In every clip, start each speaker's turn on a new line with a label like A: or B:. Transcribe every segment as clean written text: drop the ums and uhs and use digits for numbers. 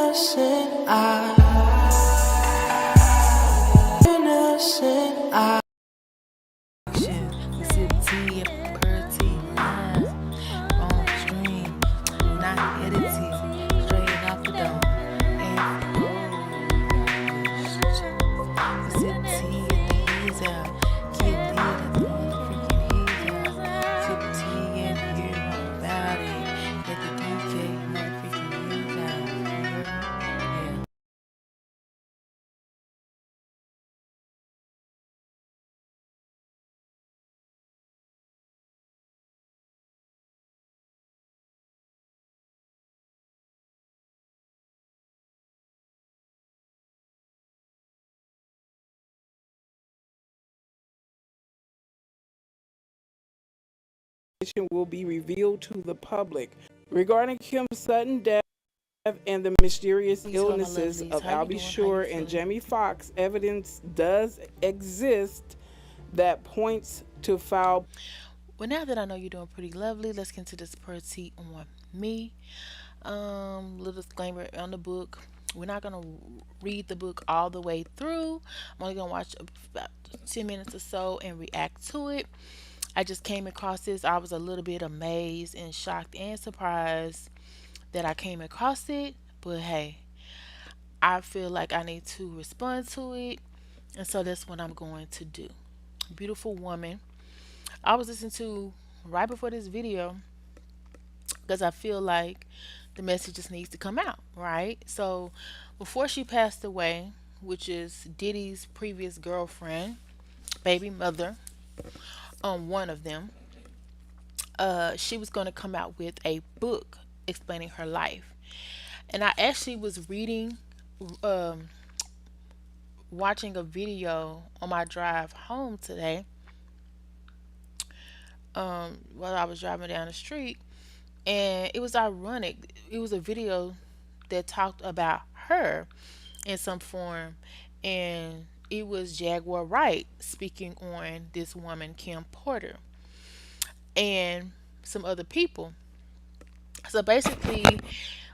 A: innocent eye.
B: Shit, we sip tea and pearl tea, on stream, not edited, straight off the dome. And we sip tea at the heads out, get lit at the motherfucking heads out, sip tea and hear all about it at the DK motherfucking heads out. Yeah.
C: Will be revealed to the public regarding Kim's sudden death and the mysterious
B: Please hold my
C: illnesses
B: lovelies.
C: of
B: How you
C: Albie
B: doing? How you
C: Shore and
B: feeling?
C: Jamie Foxx. Evidence does exist that points to foul.
B: Well, now that I know you're doing pretty lovely, let's get into this pearl tea on me. Little disclaimer on the book. We're not gonna read the book all the way through. I'm only gonna watch about 10 minutes or so and react to it. I just came across this. I was a little bit amazed and shocked and surprised that I came across it. But hey, I feel like I need to respond to it, and so that's what I'm going to do. Beautiful woman. I was listening to right before this video because I feel like the message just needs to come out, right? So before she passed away, which is Diddy's previous girlfriend, baby mother, on one of them, she was going to come out with a book explaining her life. And I actually was reading, um, watching a video on my drive home today, while I was driving down the street, and it was ironic. It was a video that talked about her in some form, and it was Jaguar Wright speaking on this woman, Kim Porter, and some other people. So basically,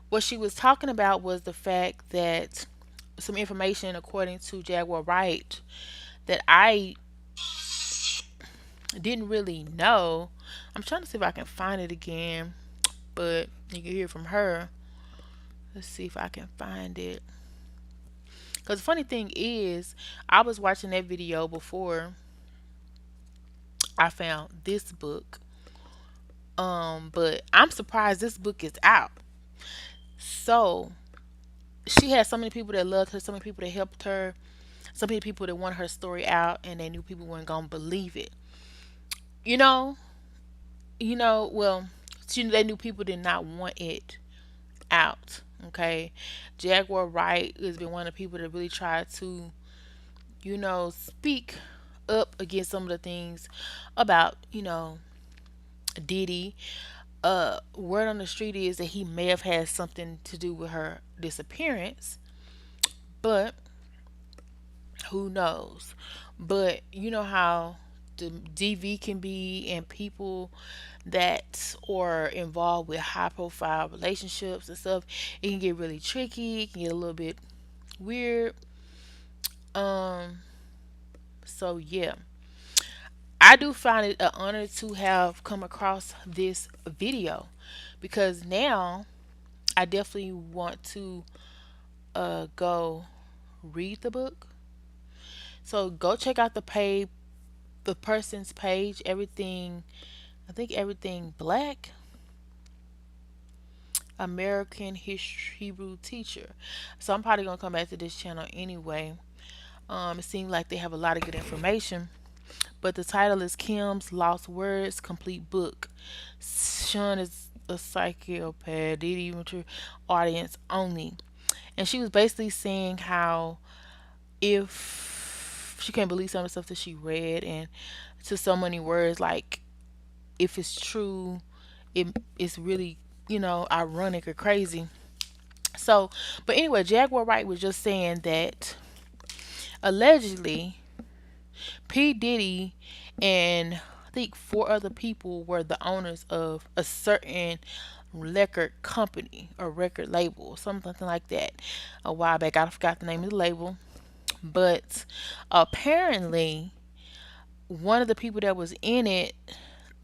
B: what she was talking about was the fact that some information, according to Jaguar Wright, that I didn't really know. I'm trying to see if I can find it again, but you can hear from her. Let's see if I can find it. Because the funny thing is, I was watching that video before I found this book. But I'm surprised this book is out. So she had so many people that loved her, so many people that helped her, so many people that wanted her story out, and they knew people weren't gonna believe it. You know, well, they knew people did not want it out. Okay, Jaguar Wright has been one of the people that really tried to, speak up against some of the things about, Diddy. Word on the street is that he may have had something to do with her disappearance, but who knows? But you know how the DV can be, and people that are involved with high profile relationships and stuff, it can get really tricky, it can get a little bit weird. Um, so yeah. I do find it an honor to have come across this video because now I definitely want to go read the book. So go check out the person's page, everything, I think everything black, American history Hebrew teacher. So I'm probably gonna come back to this channel anyway. It seems like they have a lot of good information. But the title is Kim's Lost Words Complete Book. Sean is a psychopath, Didi mature audience only. And she was basically saying how if she can't believe some of the stuff that she read, and to so many words, like if it's true, it's really, ironic or crazy. So, but anyway, Jaguar Wright was just saying that allegedly P. Diddy and I think four other people were the owners of a certain record company or record label or something like that a while back. I forgot the name of the label, but apparently one of the people that was in it,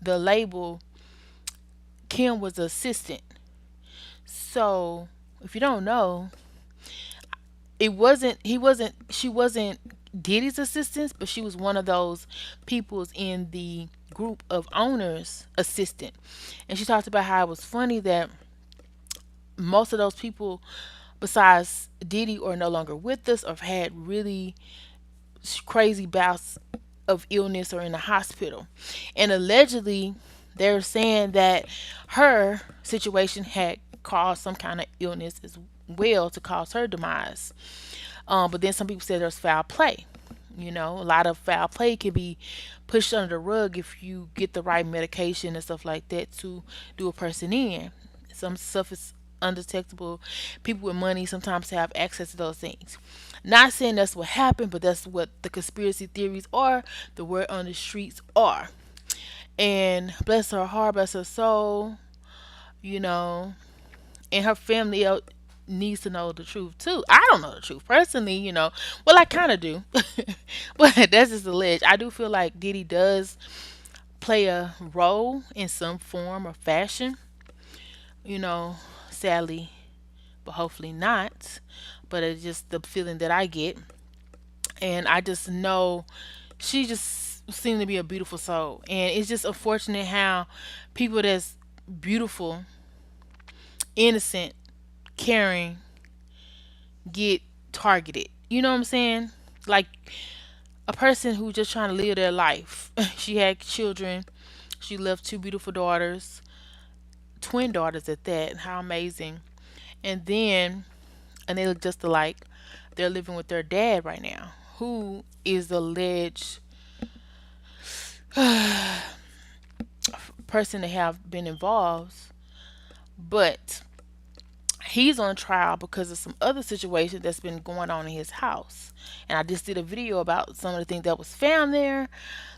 B: the label, Kim was the assistant. So if you don't know, she wasn't Diddy's assistant, but she was one of those people's in the group of owners assistant. And she talked about how it was funny that most of those people besides Diddy are no longer with us or have had really crazy bouts of illness or in the hospital. And allegedly, they're saying that her situation had caused some kind of illness as well to cause her demise. But then some people said there's foul play. You know, a lot of foul play can be pushed under the rug if you get the right medication and stuff like that to do a person in. Some stuff is undetectable. People with money sometimes have access to those things. Not saying that's what happened, but that's what the conspiracy theories are, the word on the streets are. And bless her heart, bless her soul, you know, and her family needs to know the truth too. I don't know the truth personally, you know. Well, I kind of do, but that's just alleged. I do feel like Diddy does play a role in some form or fashion, you know. Sadly, but hopefully not. But it's just the feeling that I get, and I just know she just seemed to be a beautiful soul, and it's just unfortunate how people that's beautiful, innocent, caring get targeted. You know what I'm saying? Like a person who's just trying to live their life. She had children. She left two beautiful daughters, twin daughters at that. How amazing. And then, and they look just alike. They're living with their dad right now, who is the alleged person to have been involved. But he's on trial because of some other situation that's been going on in his house. And I just did a video about some of the things that was found there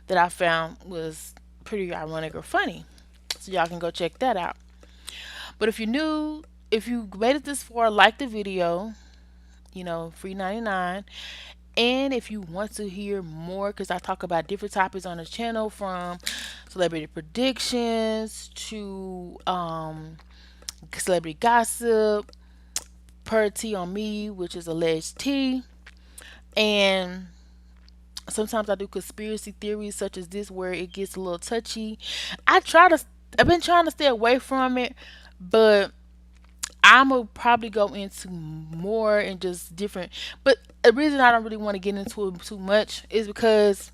B: that I found was pretty ironic or funny. So y'all can go check that out. But if you made it this far, like the video, you know, free 99. And if you want to hear more, because I talk about different topics on the channel from celebrity predictions to celebrity gossip, per tea on me, which is alleged tea, and sometimes I do conspiracy theories such as this where it gets a little touchy. I've been trying to stay away from it, but I'm gonna probably go into more and just different. But the reason I don't really want to get into it too much is because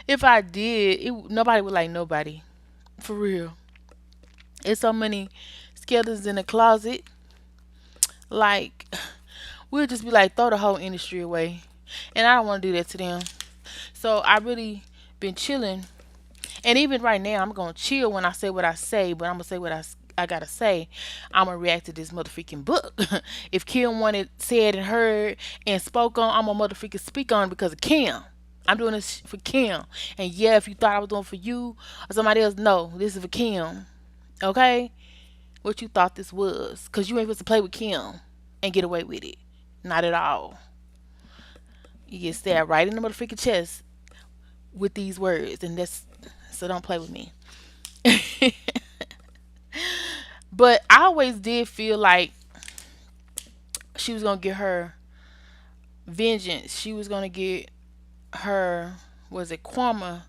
B: if I did, nobody would like nobody for real. There's so many skeletons in the closet. Like we'll just be like throw the whole industry away, and I don't want to do that to them. So I really been chilling, and even right now I'm gonna chill when I say what I say, but I'm gonna say what I gotta say. I'm gonna react to this motherfucking book. If Kim wanted said and heard and spoke on, I'm gonna motherfucking speak on it because of Kim. I'm doing this for Kim. And yeah, if you thought I was doing it for you or somebody else, no, this is for Kim. Okay? What you thought this was. Because you ain't supposed to play with Kim and get away with it. Not at all. You get stabbed right in the motherfucking chest with these words. And that's, so don't play with me. But I always did feel like she was going to get her vengeance. She was going to get her, was it Kwama?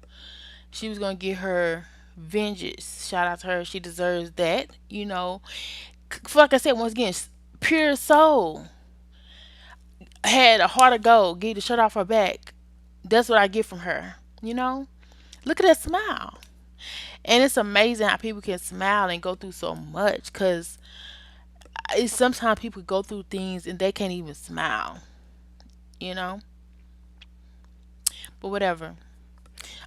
B: She was going to get her vengeance. Shout out to her. She deserves that, you know. Like I said, once again, pure soul. Had a heart of gold, get the shirt off her back. That's what I get from her. You know? Look at that smile. And it's amazing how people can smile and go through so much because it's sometimes people go through things and they can't even smile. You know? But whatever.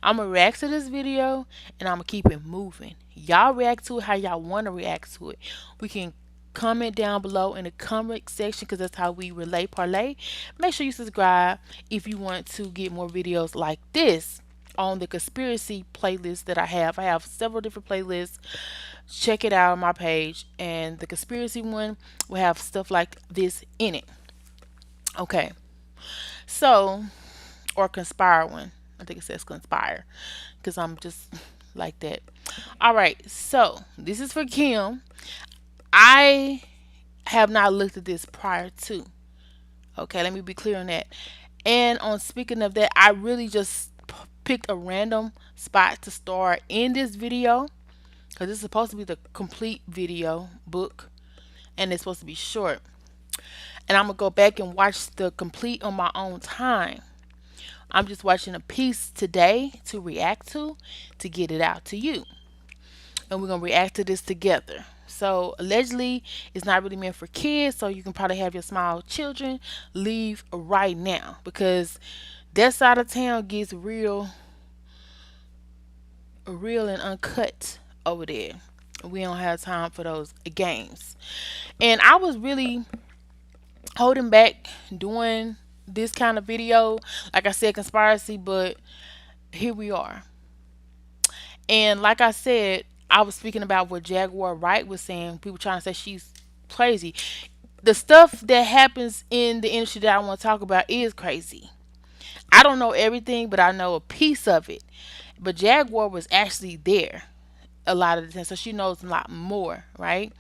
B: I'm gonna react to this video and I'm gonna keep it moving. Y'all react to it how y'all want to react to it. We can comment down below in the comment section because that's how we relate parlay. Make sure you subscribe if you want to get more videos like this. on the conspiracy playlist that I have. I have several different playlists. Check it out on my page. And the conspiracy one will have stuff like this in it. Okay. So, or conspire one. I think it says conspire because I'm just like that. All right. So, this is for Kim. I have not looked at this prior to. Okay, let me be clear on that. And on speaking of that, I really just picked a random spot to start in this video because it's supposed to be the complete video book and it's supposed to be short. And I'm gonna go back and watch the complete on my own time. I'm just watching a piece today to react to get it out to you. And we're gonna react to this together. So allegedly, it's not really meant for kids, so you can probably have your small children leave right now because that side of town gets real and uncut over there. We don't have time for those games. And I was really holding back doing this kind of video, like I said, conspiracy, but here we are. And like I said, I was speaking about what Jaguar Wright was saying. People trying to say she's crazy. The stuff that happens in the industry that I want to talk about is crazy. I don't know everything, but I know a piece of it. But Jaguar was actually there a lot of the time, so she knows a lot more, right?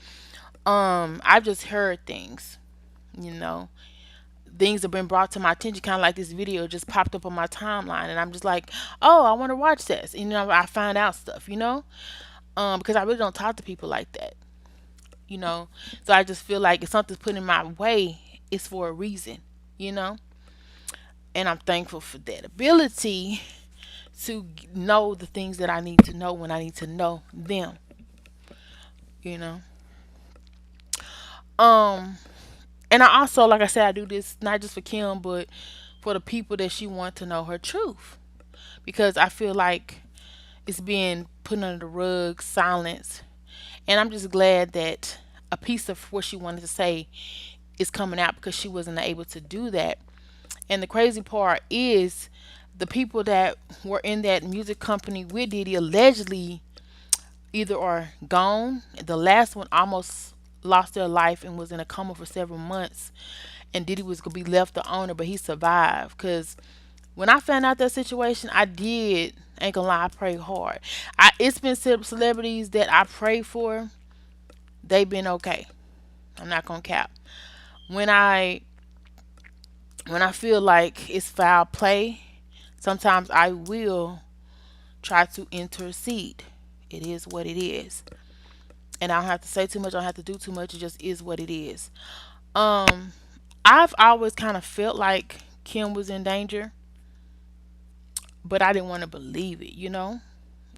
B: I've just heard things, you know. Things have been brought to my attention, kind of like this video just popped up on my timeline, and I'm just like, oh, I want to watch this. And, I find out stuff, because I really don't talk to people like that, you know. So I just feel like if something's put in my way, it's for a reason, you know. And I'm thankful for that ability to know the things that I need to know when I need to know them, you know. Um, and I also, like I said, I do this not just for Kim, but for the people that she want to know her truth, because I feel like it's being put under the rug, silenced, and I'm just glad that a piece of what she wanted to say is coming out because she wasn't able to do that. And the crazy part is the people that were in that music company with Diddy allegedly either are gone. The last one almost lost their life and was in a coma for several months. And Diddy was gonna be left the owner, but he survived. Cause when I found out that situation, I did. Ain't gonna lie, I prayed hard. It's been celebrities that I prayed for. They've been okay. I'm not gonna cap. When I when I feel like it's foul play, sometimes I will try to intercede. It is what it is. And I don't have to say too much, I don't have to do too much, it just is what it is. Um I've always kind of felt like Kim was in danger, but I didn't want to believe it, you know?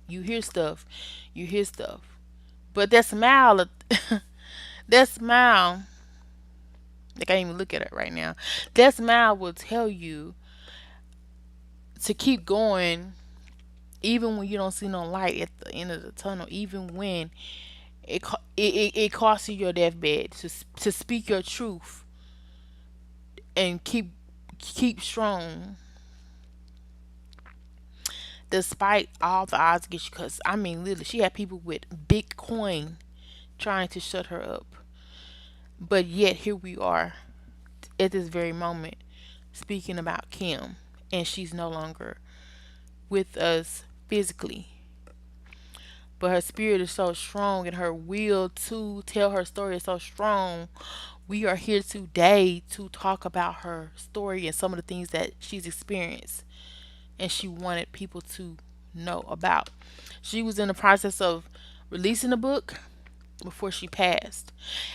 B: You hear stuff, you hear stuff. But that smile, that smile, I can't even look at it right now. That smile will tell you to keep going even when you don't see no light at the end of the tunnel, even when it costs you your deathbed to speak your truth and keep strong despite all the odds against you. Because I mean, literally, she had people with Bitcoin trying to shut her up, but yet here we are at this very moment speaking about Kim, and she's no longer with us physically. But her spirit is so strong and her will to tell her story is so strong. We are here today to talk about her story and some of the things that she's experienced and she wanted people to know about. She was in the process of releasing a book before she passed.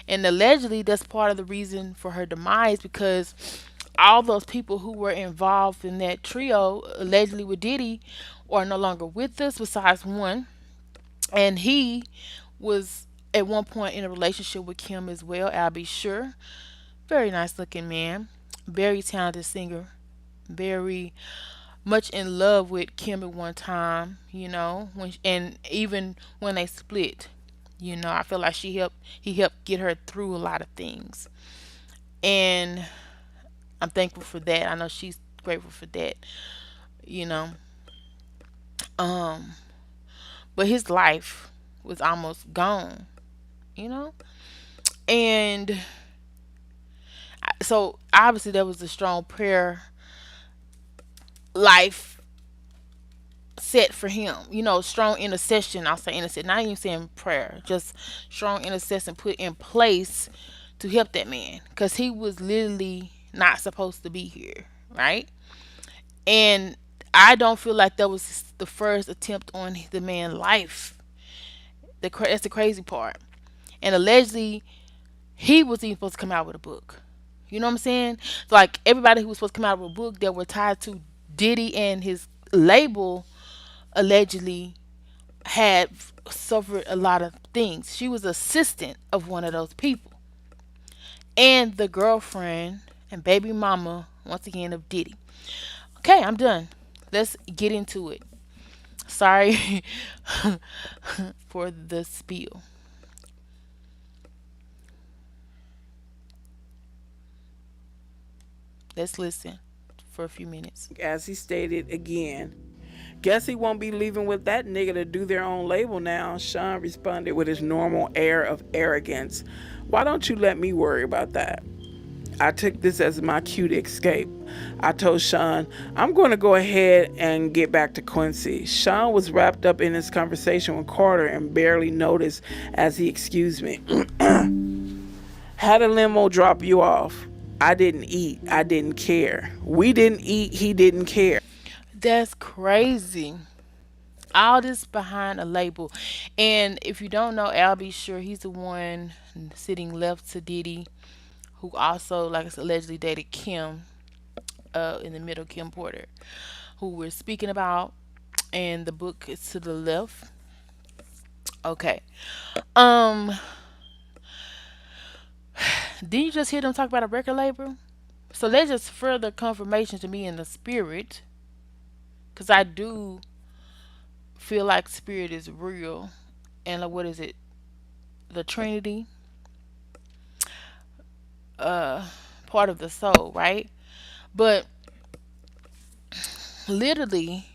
B: And allegedly, that's part of the reason for her demise because all those people who were involved in that trio, allegedly with Diddy, are no longer with us, besides one. And he was at one point in a relationship with Kim as well, I'll be sure. Very nice looking man, very talented singer, very much in love with Kim at one time, and even when they split, I feel like he helped get her through a lot of things. And I'm thankful for that. I know she's grateful for that, you know. Um, but his life was almost gone, you know? And so obviously there was a strong prayer life set for him. Strong intercession. I'll say intercession, not even saying prayer, just strong intercession put in place to help that man because he was literally not supposed to be here, right? And I don't feel like that was the first attempt on the man's life. That's the crazy part. And allegedly, he was even supposed to come out with a book. You know what I'm saying? So like everybody who was supposed to come out with a book that were tied to Diddy and his label allegedly had suffered a lot of things. She was assistant of one of those people. And the girlfriend and baby mama, once again, of Diddy. Okay, I'm done. Let's get into it. Sorry for the spiel. Let's listen for a few minutes.
C: As he stated again, guess he won't be leaving with that nigga to do their own label now. Sean responded with his normal air of arrogance. Why don't you let me worry about that? I took this as my cue to escape. I told Sean, I'm going to go ahead and get back to Quincy. Sean was wrapped up in his conversation with Carter and barely noticed as he excused me. Had a limo drop you off. I didn't eat. I didn't care. We didn't eat. He didn't care.
B: That's crazy. All this behind a label. And if you don't know Al B. Sure, he's the one sitting left to Diddy, who also, like I said, allegedly dated Kim, in the middle, Kim Porter, who we're speaking about. And the book is to the left. Okay. Um, did you just hear them talk about a record label? So that's just further confirmation to me in the spirit, because I do feel like spirit is real. And like, what is it? The Trinity, uh, part of the soul, right? But literally,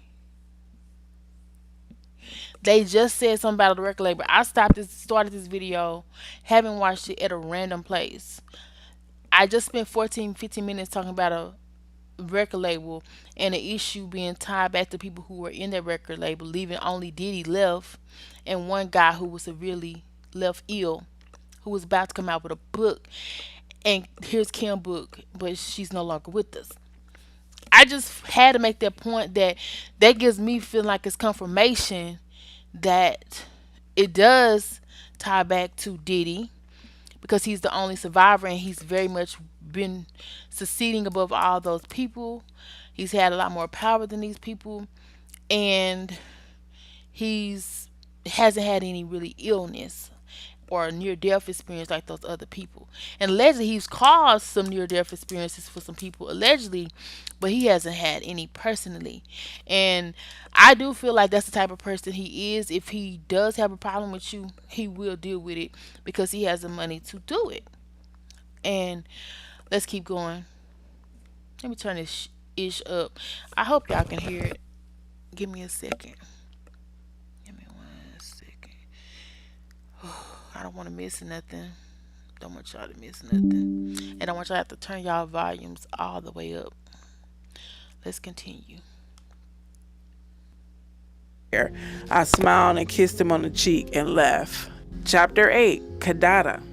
B: they just said something about the record label. I started this video, haven't watched it at a random place. I just spent 14, 15 minutes talking about a record label and the issue being tied back to people who were in that record label, leaving only Diddy left and one guy who was severely left ill, who was about to come out with a book. And here's Kim book, but she's no longer with us. I just had to make that point that gives me feeling like it's confirmation that it does tie back to Diddy because he's the only survivor and he's very much been succeeding above all those people. He's had a lot more power than these people, and he's hasn't had any really illness or near death experience like those other people. And allegedly, he's caused some near death experiences for some people, allegedly, but he hasn't had any personally. And I do feel like that's the type of person he is. If he does have a problem with you, he will deal with it because he has the money to do it. And let's keep going. Let me turn this ish up. I hope y'all can hear it. Give me a second. Give me 1 second. I don't want to miss nothing. Don't want y'all to miss nothing. And I want y'all to have to turn y'all volumes all the way up. Let's continue.
C: I smiled and kissed him on the cheek and left. Chapter 8, Kadada.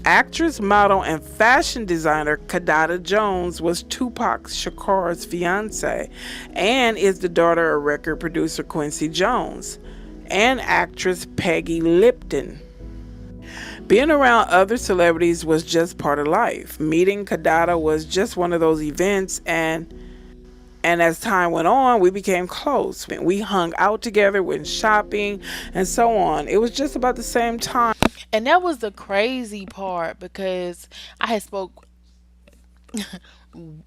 C: Actress, model, and fashion designer Kadada Jones was Tupac Shakur's fiance and is the daughter of record producer Quincy Jones and actress Peggy Lipton. Being around other celebrities was just part of life. Meeting Kadada was just one of those events, and as time went on, we became close. We hung out together, went shopping, and so on. It was just about the same time.
B: And that was the crazy part because I had spoke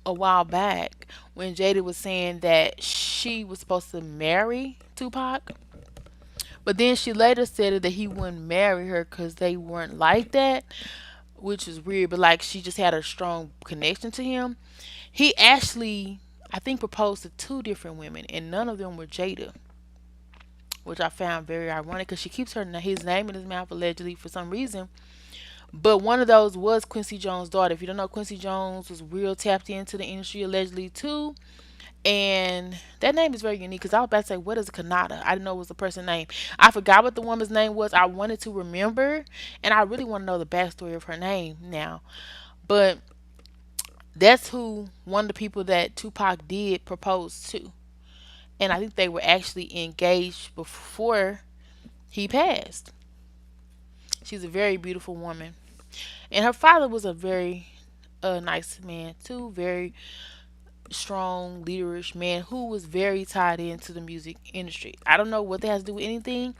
B: a while back when Jada was saying that she was supposed to marry Tupac. But then she later said that he wouldn't marry her because they weren't like that, which is weird. But like she just had a strong connection to him. He actually, I think, proposed to two different women, and none of them were Jada. which I found very ironic because she keeps his name in his mouth allegedly for some reason. But one of those was Quincy Jones' daughter. If you don't know, Quincy Jones was real tapped into the industry allegedly too. And that name is very unique because I was about to say, what is a Kanata? I didn't know it was a person's name. I forgot what the woman's name was. I wanted to remember, and I really want to know the backstory of her name now. But that's who one of the people that Tupac did propose to. And I think they were actually engaged before he passed. She's a very beautiful woman. And her father was a very nice man, too. Very strong, leaderish man who was very tied into the music industry. I don't know what that has to do with anything,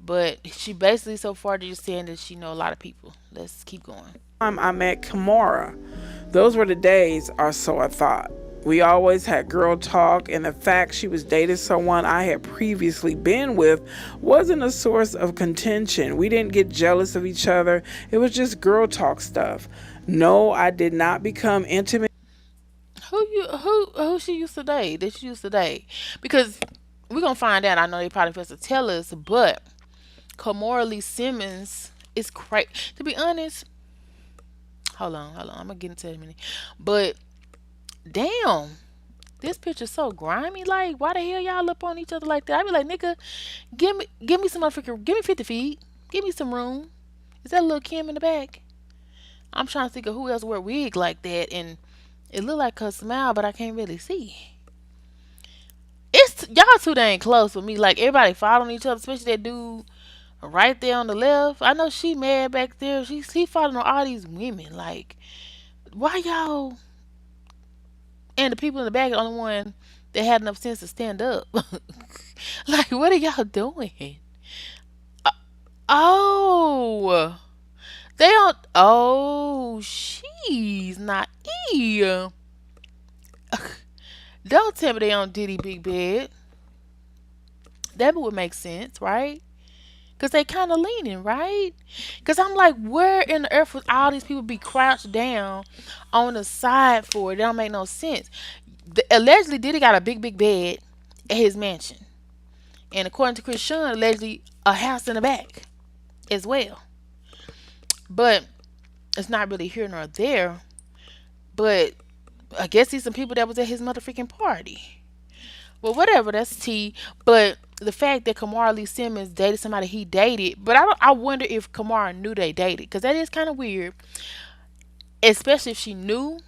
B: but she basically so far just saying that she know a lot of people. Let's keep going.
C: Time I met Kimora. Those were the days, or so I thought. We always had girl talk, and the fact she was dating someone I had previously been with wasn't a source of contention. We didn't get jealous of each other. It was just girl talk stuff. No, I did not become intimate.
B: Who she used to date? That she used to date? Because we're gonna find out. I know they probably supposed to tell us, but Kamora Lee Simmons is crazy. To be honest, hold on. I'm gonna get into it in a minute. But damn, this picture's so grimy. Like, why the hell y'all up on each other like that? I be like, nigga, give me some motherfucker, give me 50 feet, give me some room. Is that little Kim in the back? I'm trying to think of who else wear wig like that, and it look like her smile, but I can't really see. It's y'all too dang close with me. Like everybody following each other, especially that dude right there on the left. I know she mad back there. He following all these women. Like, why y'all and the people in the back are the only one that had enough sense to stand up? Like, what are y'all doing? Uh, Oh, they don't. Oh, she's naive. Don't tell me they on Diddy Big Bed. That would make sense, right? Because they kind of leaning, right? Because I'm like, where in the earth would all these people be crouched down on the side for? It don't make no sense. Allegedly, Diddy got a big bed at his mansion. And according to Chris Sean, allegedly, a house in the back as well. But it's not really here nor there. But I guess he's some people that was at his motherfucking party. Well, whatever, that's T. But the fact that Kamara Lee Simmons dated somebody he dated, but I wonder if Kamara knew they dated, because that is kind of weird, especially if she knew.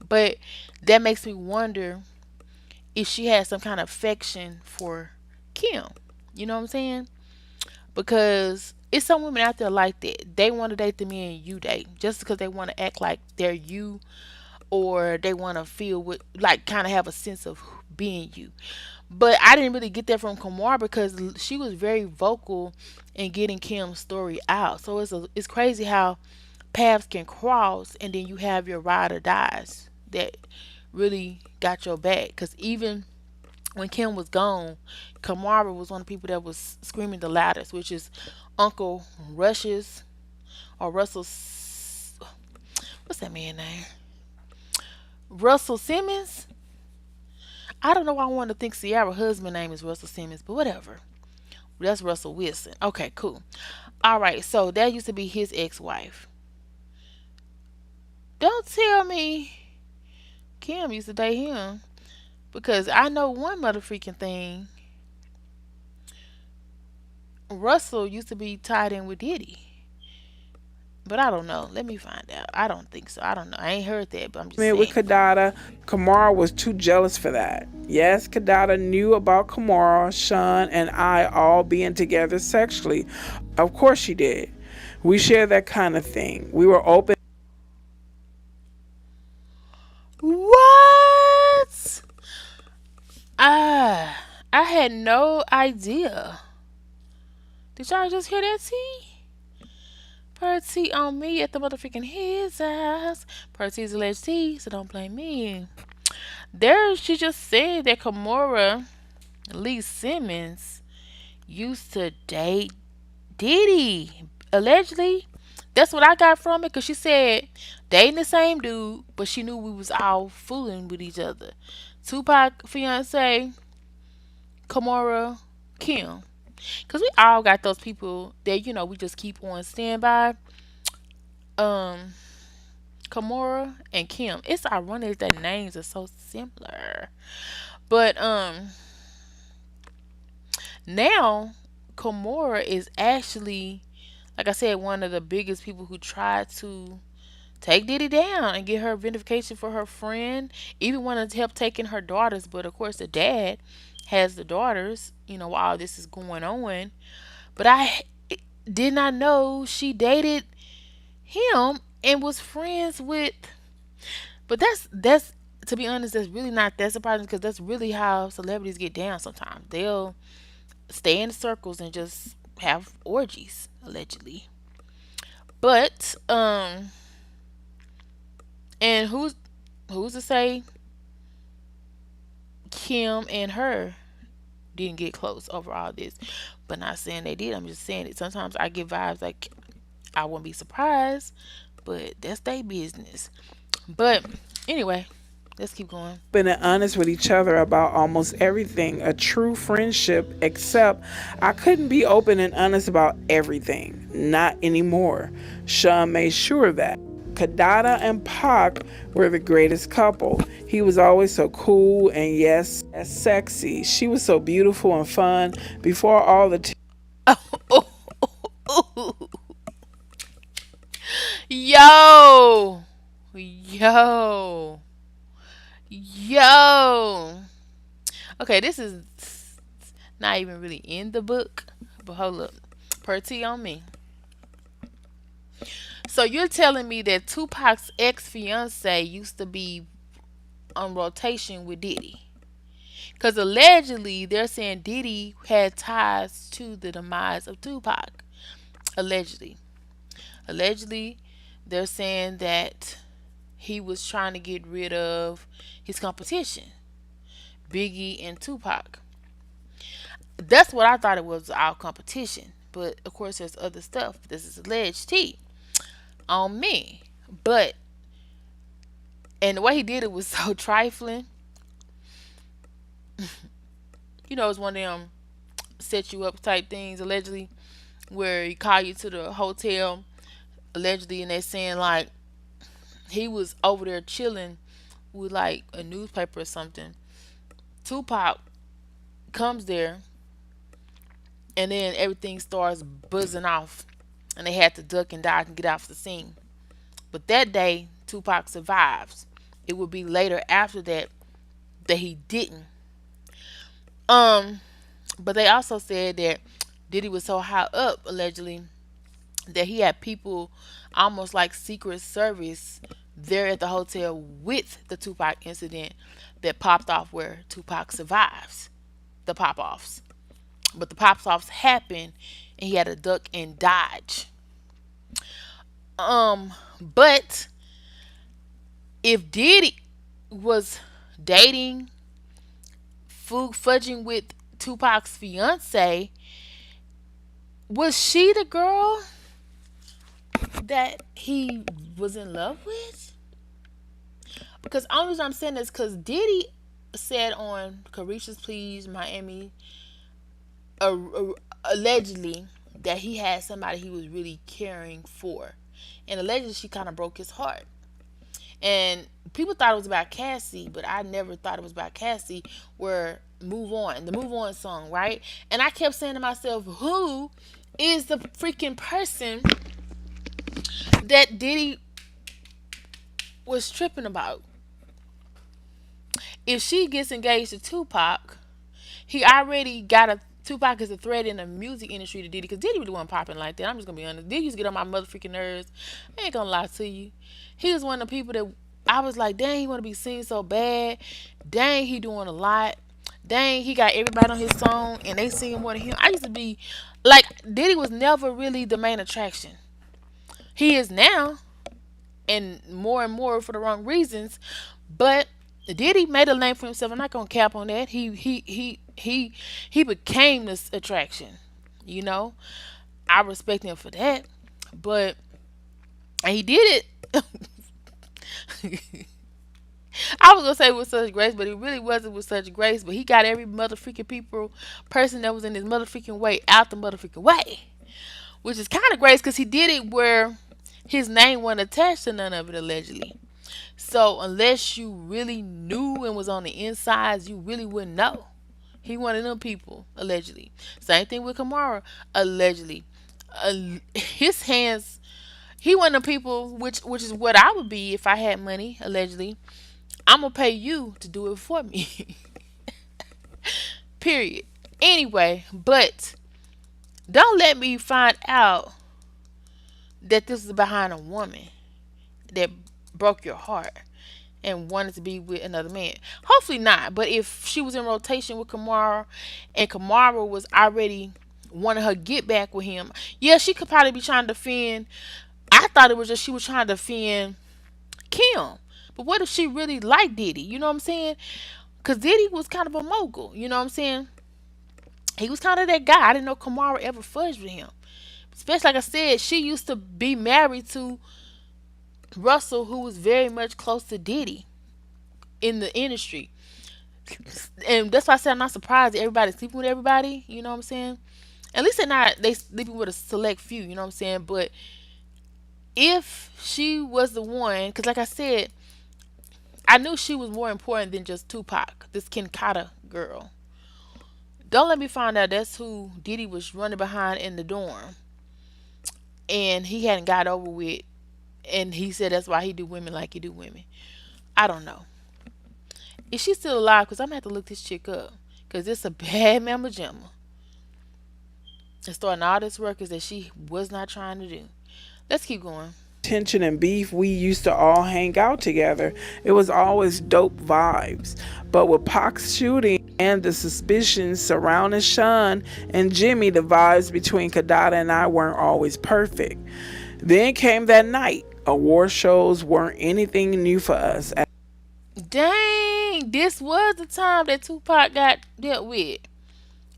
B: But that makes me wonder if she had some kind of affection for Kim. You know what I'm saying? Because it's some women out there like that. They want to date the men you date just because they want to act like they're you, or they want to feel with like kind of have a sense of being you. But I didn't really get that from Kamar because she was very vocal in getting Kim's story out. So it's crazy how paths can cross, and then you have your ride or dies that really got your back. Because even when Kim was gone, Kamara was one of the people that was screaming the loudest, which is Uncle Rush's or Russell's. What's that man name? Russell Simmons. I don't know why I wanted to think Sierra's husband name is Russell Simmons, but whatever. That's Russell Wilson. Okay, cool. All right, so that used to be his ex-wife. Don't tell me Kim used to date him, because I know one mother freaking thing. Russell used to be tied in with Diddy. But I don't know. Let me find out. I don't think so. I don't know. I ain't heard that, but I'm just
C: With
B: saying.
C: Kadada, Kamara was too jealous for that. Yes, Kadada knew about Kamara, Sean, and I all being together sexually. Of course she did. We share that kind of thing. We were open.
B: What? I had no idea. Did y'all just hear that tea? Perty on me at the motherfucking his house. Perty's alleged tea, so don't blame me. There, she just said that Kamora Lee Simmons used to date Diddy. Allegedly. That's what I got from it, because she said dating the same dude, but she knew we was all fooling with each other. Tupac fiance, Kamora Kim. Cause we all got those people that we just keep on standby. Um, Kimora and Kim. It's ironic that names are so similar, but now Kimora is actually, like I said, one of the biggest people who tried to take Diddy down and get her vindication for her friend. Even wanted to help taking her daughters, but of course the dad has the daughters. While all this is going on. But I did not know she dated him and was friends with. But that's to be honest, that's really not that surprising because that's really how celebrities get down. Sometimes they'll stay in circles and just have orgies allegedly. But and who's to say Kim and her didn't get close over all this? But not saying they did. I'm just saying it. Sometimes I get vibes like I wouldn't be surprised, but that's their business. But anyway, let's keep going.
C: Been honest with each other about almost everything, a true friendship, except I couldn't be open and honest about everything. Not anymore. Sean made sure of that. Kadada and Pac were the greatest couple. He was always so cool and yes, sexy. She was so beautiful and fun before all the
B: Yo, yo, yo. Okay, this is not even really in the book, but hold up. Per T on me. So you're telling me that Tupac's ex fiance used to be on rotation with Diddy? Because allegedly they're saying Diddy had ties to the demise of Tupac. Allegedly. Allegedly, they're saying that he was trying to get rid of his competition, Biggie and Tupac. That's what I thought it was, our competition. But of course, there's other stuff. This is alleged tea on me. But, and the way he did it was so trifling. It's one of them set you up type things, allegedly, where he call you to the hotel, allegedly, and they're saying like he was over there chilling with like a newspaper or something. Tupac comes there, and then everything starts buzzing off, and they had to duck and dive and get off the scene. But that day, Tupac survives. It would be later after that that he didn't. Um, but they also said that Diddy was so high up, allegedly, that he had people almost like Secret Service there at the hotel with the Tupac incident that popped off where Tupac survives the pop offs. But the pop offs happened and he had to duck and dodge. But if Diddy was dating, fudging with Tupac's fiance, was she the girl that he was in love with? Because the only reason I'm saying this because Diddy said on Carisha's Please Miami, allegedly, that he had somebody he was really caring for, and allegedly she kind of broke his heart. And people thought it was about Cassie, but I never thought it was about Cassie. Where Move On, the Move On song, right? And I kept saying to myself, who is the freaking person that Diddy was tripping about? If she gets engaged to Tupac, he already got a Tupac is a threat in the music industry to Diddy because Diddy really wasn't popping like that. I'm just gonna be honest. Diddy used to get on my motherfucking nerves. I ain't gonna lie to you. He was one of the people that I was like, dang, he wanna be seen so bad. Dang, he doing a lot. Dang, he got everybody on his song and they sing more than him. I used to be like, Diddy was never really the main attraction. He is now, and more for the wrong reasons. But Diddy made a name for himself. I'm not gonna cap on that. He became this attraction. You know, I respect him for that. But and he did it. I was gonna say with such grace, but it really wasn't with such grace. But he got every motherfucking person that was in his motherfucking way out the motherfucking way, which is kind of grace because he did it where his name wasn't attached to none of it allegedly. So unless you really knew and was on the insides, you really wouldn't know. He one of them people allegedly. Same thing with Kamara allegedly. His hands. He one of the people which is what I would be if I had money allegedly. I'm gonna pay you to do it for me. Period. Anyway, but don't let me find out that this is behind a woman that broke your heart and wanted to be with another man. Hopefully not. But if she was in rotation with Kamara and Kamara was already wanting her get back with him, yeah, she could probably be trying to defend. I thought it was just she was trying to defend Kim. But what if she really liked Diddy? You know what I'm saying? Because Diddy was kind of a mogul. You know what I'm saying? He was kind of that guy. I didn't know Kamara ever fudged with him. Especially like I said, she used to be married to Russell, who was very much close to Diddy in the industry. And that's why I said I'm not surprised that everybody's sleeping with everybody. You know what I'm saying? At least they're not they sleeping with a select few. You know what I'm saying? But if she was the one, because like I said, I knew she was more important than just Tupac. This Kinkata girl. Don't let me find out that's who Diddy was running behind in the dorm, and he hadn't got over with, and he said that's why he do women like he do women. I don't know. Is she still alive? Because I'm gonna have to look this chick up. Because it's a bad mama jamma. And starting all this records that she was not trying to do. Let's keep going.
C: Tension and beef, we used to all hang out together. It was always dope vibes. But with Pac's shooting and the suspicions surrounding Sean and Jimmy, the vibes between Kadada and I weren't always perfect. Then came that night. Award shows weren't anything new for us.
B: Dang, this was the time that Tupac got dealt with.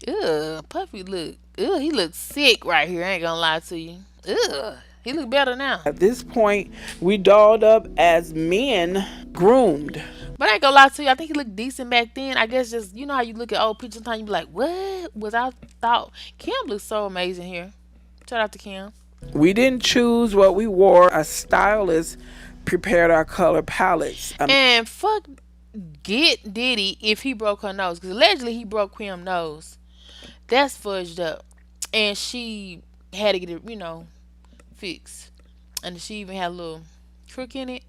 B: Ugh, Puffy look. Ugh, he looks sick right here. I ain't gonna lie to you. Ugh, he look better now.
C: At this point, we dolled up as men groomed.
B: But I ain't gonna lie to you. I think he looked decent back then. I guess just you know how you look at old pictures, sometimes you be like, "What was I thought?" Kim looks so amazing here. Shout out to Kim.
C: We didn't choose what we wore. A stylist prepared our color palettes.
B: And fuck, get Diddy if he broke her nose because allegedly he broke Kim's nose. That's fudged up, and she had to get it, fixed. And she even had a little crook in it.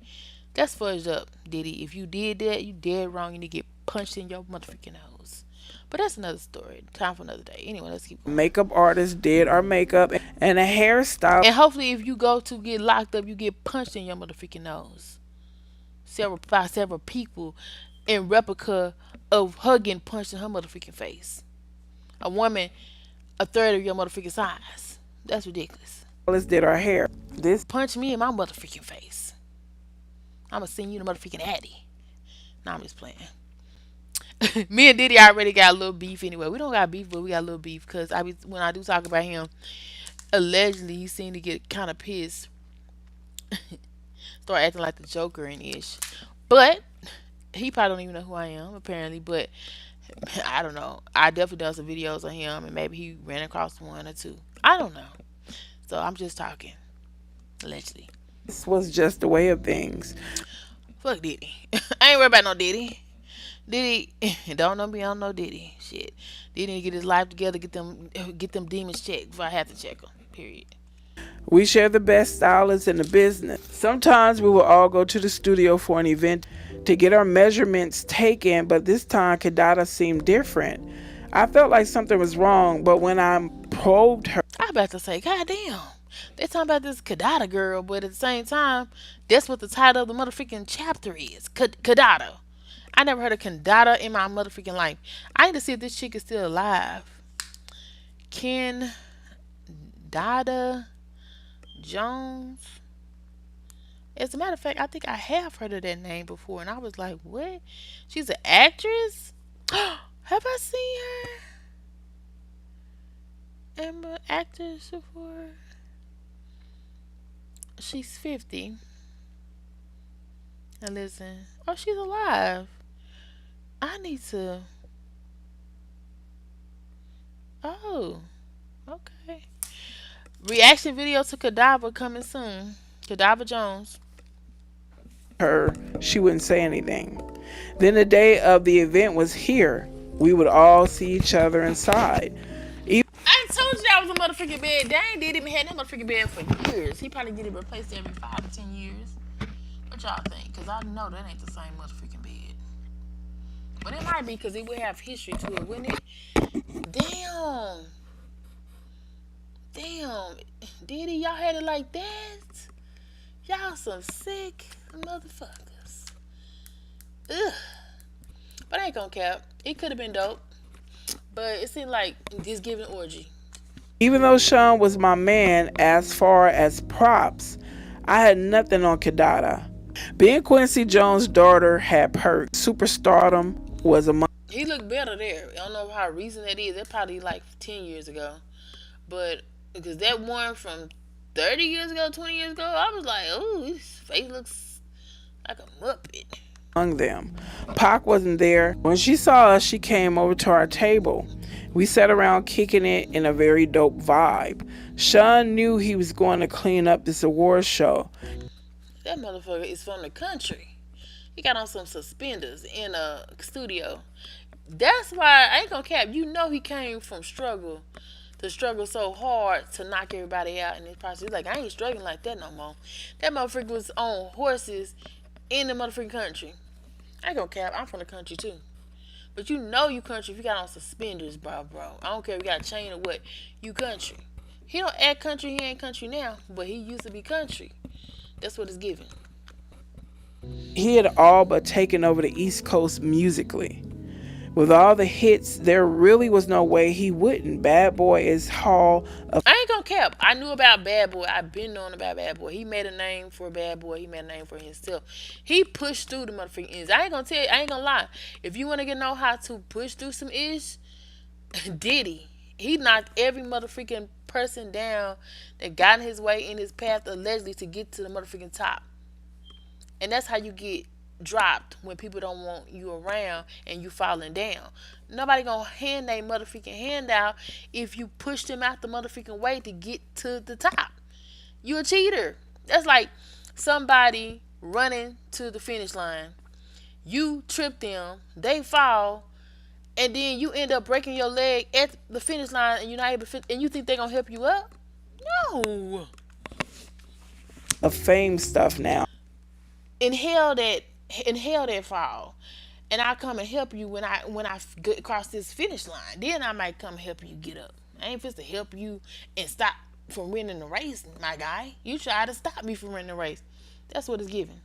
B: That's fudged up, Diddy. If you did that, you dead wrong. You need to get punched in your motherfucking nose. But that's another story. Time for another day. Anyway, let's keep going.
C: Makeup artist did our makeup, and a hairstyle.
B: And hopefully, if you go to get locked up, you get punched in your motherfucking nose. Several people in replica of her getting punched in her motherfucking face. A woman a third of your motherfucking size. That's ridiculous.
C: Stylist did our hair. This
B: Punch me in my motherfucking face. I'ma send you the motherfucking Addy. Nah, I'm just playing. Me and Diddy already got a little beef anyway. We don't got beef, but we got a little beef because when I do talk about him, allegedly he seemed to get kind of pissed, start acting like the Joker and ish. But he probably don't even know who I am apparently. But I don't know. I definitely done some videos on him, and maybe he ran across one or two. I don't know. So I'm just talking allegedly.
C: was just the way of things.
B: Fuck Diddy. I ain't worried about no Diddy. Diddy don't know me. I don't know Diddy. Shit. Diddy need to get his life together. Get them demons checked before I have to check them. Period.
C: We share the best stylists in the business. Sometimes we will all go to the studio for an event to get our measurements taken, but this time Kadada seemed different. I felt like something was wrong, but when I probed her,
B: I about to say, God damn. They talking about this Kadada girl, but at the same time, that's what the title of the motherfucking chapter is. Kadada. I never heard of Kadada in my motherfucking life. I need to see if this chick is still alive. Ken Dada Jones. As a matter of fact, I think I have heard of that name before, and I was like, what? She's an actress? Have I seen her? Am I an actress before? She's 50. Now listen. Oh, she's alive. I need to. Oh, okay. Reaction video to Kadava coming soon. Kadava Jones.
C: Her, she wouldn't say anything. Then the day of the event was here. We would all see each other inside.
B: I told you that was a motherfucking bed. Dang did even had that motherfucking bed for years. He probably get it replaced every 5 to 10 years. What y'all think? Cause I know that ain't the same motherfucking bed. But it might be because it would have history to it, wouldn't it? Damn. Damn. Did he? Y'all had it like that? Y'all some sick motherfuckers. Ugh. But I ain't gonna cap. It could have been dope. But it seemed like this giving orgy.
C: Even though Sean was my man as far as props, I had nothing on Kidada. Being Quincy Jones' daughter had perks. Superstardom was among.
B: He looked better there. I don't know how recent that is. That probably like 10 years ago. But because that one from 30 years ago, 20 years ago, I was like, oh, his face looks like a Muppet.
C: Among them. Pac wasn't there. When she saw us, she came over to our table. We sat around kicking it in a very dope vibe. Sean knew he was going to clean up this award show.
B: That motherfucker is from the country. He got on some suspenders in a studio. That's why I ain't gonna cap. You know he came from struggle to struggle so hard to knock everybody out in this process. He's like, I ain't struggling like that no more. That motherfucker was on horses in the motherfucking country. I ain't gonna cap. I'm from the country too. But you know you country if you got on suspenders, bro. I don't care if you got a chain or what. You country. He don't act country. He ain't country now, but he used to be country. That's what it's giving.
C: He had all but taken over the East Coast musically. With all the hits, there really was no way he wouldn't. Bad Boy is Hall of.
B: I ain't gonna cap. I knew about Bad Boy. I've been knowing about Bad Boy. He made a name for Bad Boy. He made a name for himself. He pushed through the motherfucking ends. I ain't gonna tell you. I ain't gonna lie. If you wanna know how to push through some ish, Diddy. He knocked every motherfucking person down that got in his way in his path allegedly to get to the motherfucking top. And that's how you get dropped when people don't want you around and you falling down. Nobody gonna hand a motherfucking handout if you push them out the motherfucking way to get to the top. You a cheater. That's like somebody running to the finish line. You trip them, they fall, and then you end up breaking your leg at the finish line and you're not able to and you think they're gonna help you up? No.
C: Fame stuff now.
B: Inhale that fall, and I'll come and help you when I get across this finish line. Then I might come help you get up. I ain't supposed to help you and stop from winning the race, my guy. You try to stop me from winning the race. That's what it's giving.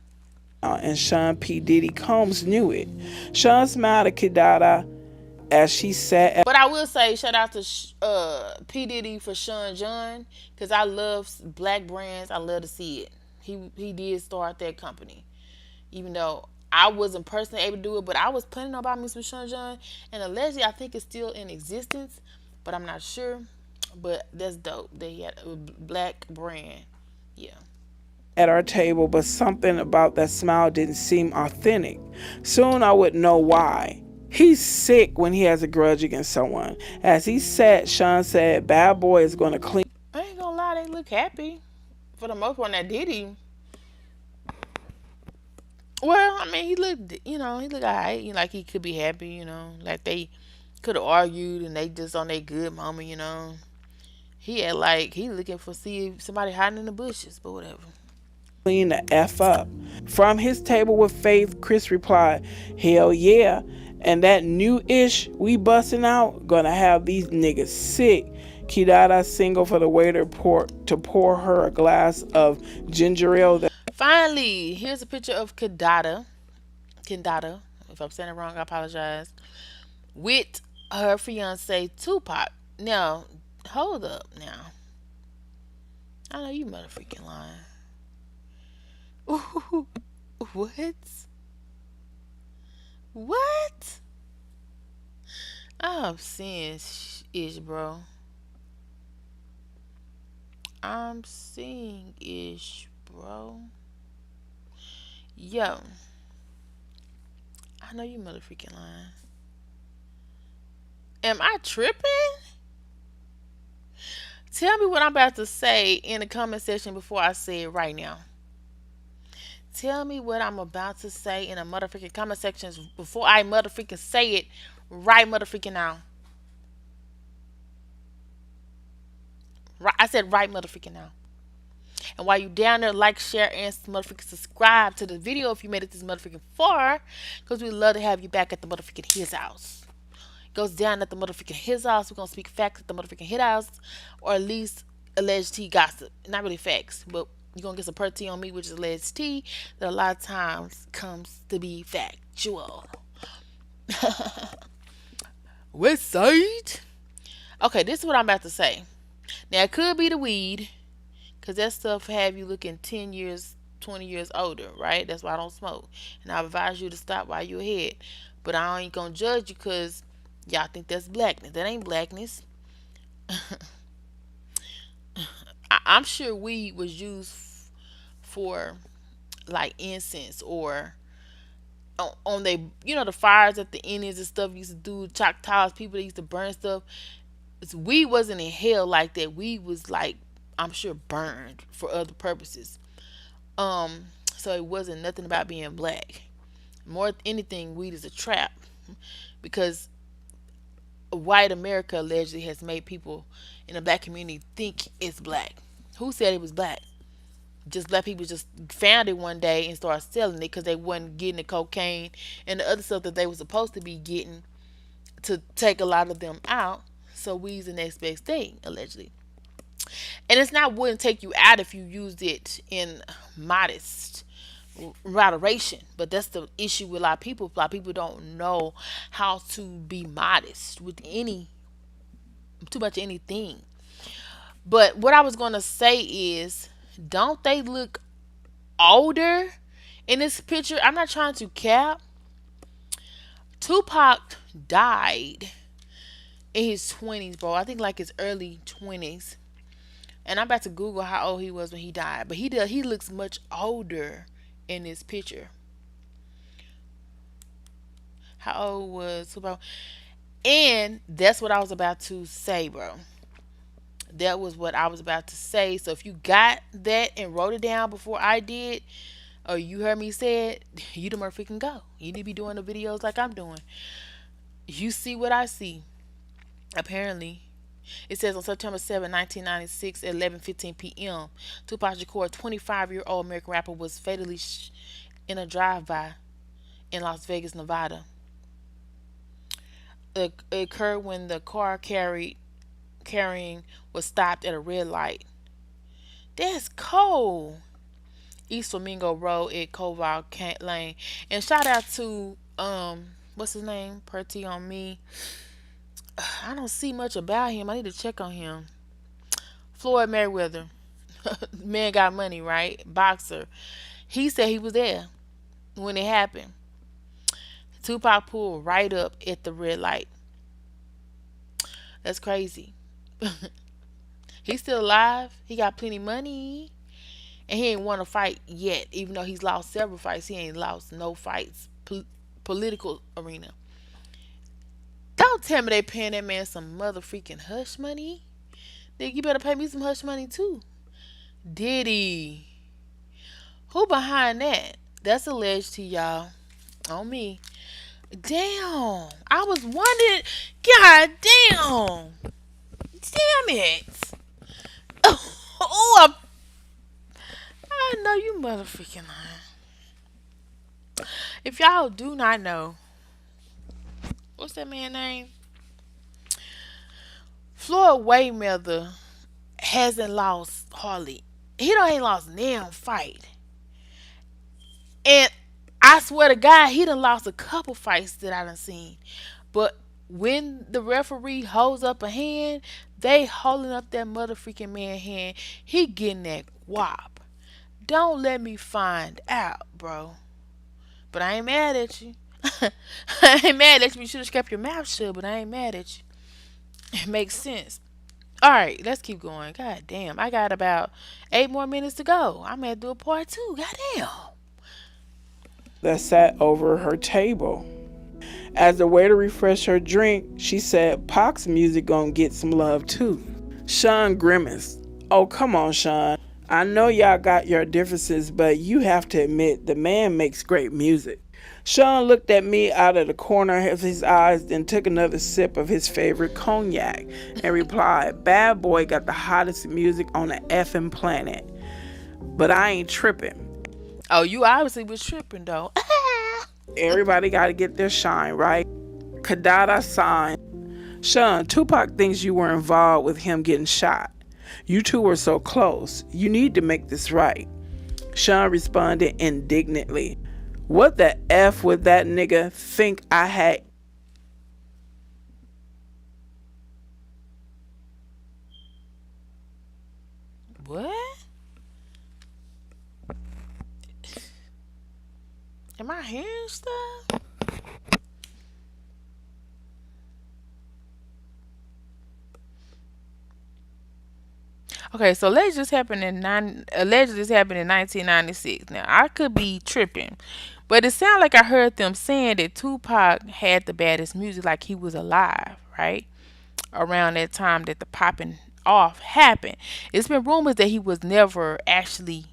C: And Sean P. Diddy Combs knew it. Sean smiled at Kidada as she sat at.
B: But I will say shout out to P Diddy for Sean John because I love black brands. I love to see it. He did start that company, even though I wasn't personally able to do it, but I was planning on buying me some Sean John, and allegedly I think it's still in existence, but I'm not sure. But that's dope that he had a black brand. Yeah.
C: At our table, but something about that smile didn't seem authentic. Soon I would know why. He's sick when he has a grudge against someone. As he sat, Sean said, Bad Boy is going to clean.
B: I ain't gonna lie, they look happy. For the most part, that Diddy. Well, I mean, he looked alright. Like he could be happy, like they could have argued and they just on their good moment. He had like he looking for see somebody hiding in the bushes, but whatever.
C: Clean the F up. From his table with Faith, Chris replied, Hell yeah. And that new ish we busting out gonna have these niggas sick. Kidada single for the waiter to pour her a glass of ginger ale.
B: Finally, here's a picture of Kendada. If I'm saying it wrong, I apologize. With her fiance Tupac. Now, hold up now. I know you motherfucking lying. Ooh, what? What? I'm seeing ish, bro. I'm seeing ish, bro. Yo, I know you motherfucking lying. Am I tripping? Tell me what I'm about to say in the comment section before I say it right now. Tell me what I'm about to say in the motherfucking comment sections before I motherfucking say it right motherfucking now. Right, I said right motherfucking now. And while you down there, like, share, and motherfucking subscribe to the video if you made it this motherfucking far, because we'd love to have you back at the motherfucking his house. Goes down at the motherfucking his house. We're gonna speak facts at the motherfucking his house, or at least alleged tea gossip. Not really facts, but you're gonna get some per tea on me, which is alleged tea that a lot of times comes to be factual. West side. Okay, this is what I'm about to say. Now it could be the weed, cause that stuff have you looking 10 years, 20 years older, right? That's why I don't smoke, and I advise you to stop while you're ahead. But I ain't gonna judge you, cause y'all think that's blackness. That ain't blackness. I'm sure weed was used for like incense or on they, the fires that the Indians and stuff used to do. Choctaws people that used to burn stuff. Weed wasn't in hell like that. Weed was like, I'm sure, burned for other purposes. So it wasn't nothing about being black. More than anything, weed is a trap because white America allegedly has made people in the black community think it's black. Who said it was black? Just black people just found it one day and started selling it because they wasn't getting the cocaine and the other stuff that they were supposed to be getting to take a lot of them out. So weed's the next best thing, allegedly. And it's not wouldn't take you out if you used it in modest moderation. But that's the issue with a lot of people. A lot of people don't know how to be modest with any too much anything. But what I was gonna say is, don't they look older in this picture? I'm not trying to cap. Tupac died in his 20s, bro. I think like his early 20s. And I'm about to Google how old he was when he died. But he looks much older in this picture. How old was Tupac? And that's what I was about to say, bro. That was what I was about to say. So if you got that and wrote it down before I did, or you heard me say it, you the motherfucking go. You need to be doing the videos like I'm doing. You see what I see. Apparently, it says on September 7, 1996 at 11:15 p.m., Tupac Shakur, 25-year-old American rapper, was fatally in a drive-by in Las Vegas, Nevada. It occurred when the car carrying was stopped at a red light. That's cold. East Flamingo Road at Koval Lane. And shout out to what's his name? Perty on me. I don't see much about him. I need to check on him. Floyd Mayweather. Man got money, right? Boxer. He said he was there when it happened. Tupac pulled right up at the red light. That's crazy. He's still alive. He got plenty of money. And he ain't won a fight yet. Even though he's lost several fights, he ain't lost no fights. Political arena. Don't tell me they paying that man some motherfucking hush money. Then you better pay me some hush money too. Diddy. Who behind that? That's alleged to y'all. On me. Damn. I was wondering. God damn. Damn it. Oh, I know you motherfucking lying. If y'all do not know, what's that man's name? Floyd Mayweather hasn't lost hardly. He don't ain't lost a damn fight. And I swear to God, he done lost a couple fights that I done seen. But when the referee holds up a hand, they holding up that motherfucking man hand. He getting that whop. Don't let me find out, bro. But I ain't mad at you. I ain't mad at you. You should have kept your mouth shut, but I ain't mad at you. It makes sense. All right, let's keep going. God damn, I got about 8 more minutes to go. I'm gonna do a part two. God damn.
C: That sat over her table. As a way to refresh her drink, she said Pac's music gonna get some love too. Sean grimaced. Oh, come on, Sean. I know y'all got your differences, but you have to admit the man makes great music. Sean looked at me out of the corner of his eyes, then took another sip of his favorite cognac and replied, Bad Boy got the hottest music on the effing planet. But I ain't tripping.
B: Oh, you obviously was tripping though.
C: Everybody gotta get their shine, right? Kadada signed. Sean, Tupac thinks you were involved with him getting shot. You two were so close. You need to make this right. Sean responded indignantly. What the F would that nigga think I had?
B: What? Am I hearing stuff? Okay, so allegedly this happened in 1996. Now I could be tripping, but it sounded like I heard them saying that Tupac had the baddest music, like he was alive, right? Around that time that the popping off happened. It's been rumors that he was never actually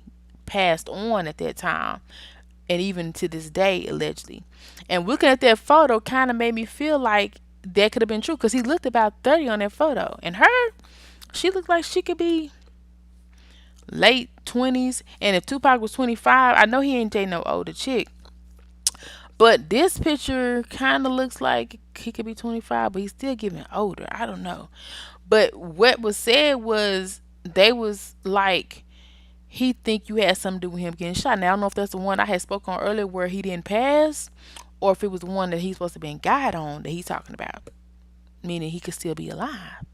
B: passed on at that time, and even to this day, allegedly. And looking at that photo kind of made me feel like that could have been true because he looked about 30 on that photo, and her, she looked like she could be late 20s. And if Tupac was 25, I know he ain't dating no older chick. But this picture kind of looks like he could be 25, but he's still giving older. I don't know. But what was said was they was like, he think you had something to do with him getting shot. Now I don't know if that's the one I had spoke on earlier where he didn't pass, or if it was the one that he's supposed to be guide on that he's talking about, meaning he could still be alive.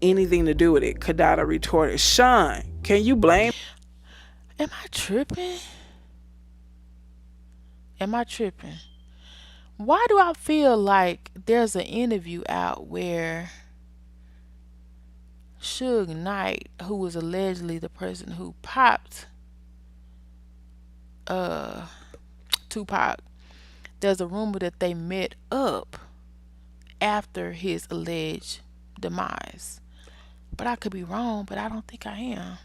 C: Anything to do with it, Kadada retorted. Sean, can you blame?
B: Am I tripping? Am I tripping? Why do I feel like there's an interview out where Suge Knight, who was allegedly the person who popped uh Tupac, there's a rumor that they met up after his alleged demise. But I could be wrong, but I don't think I am.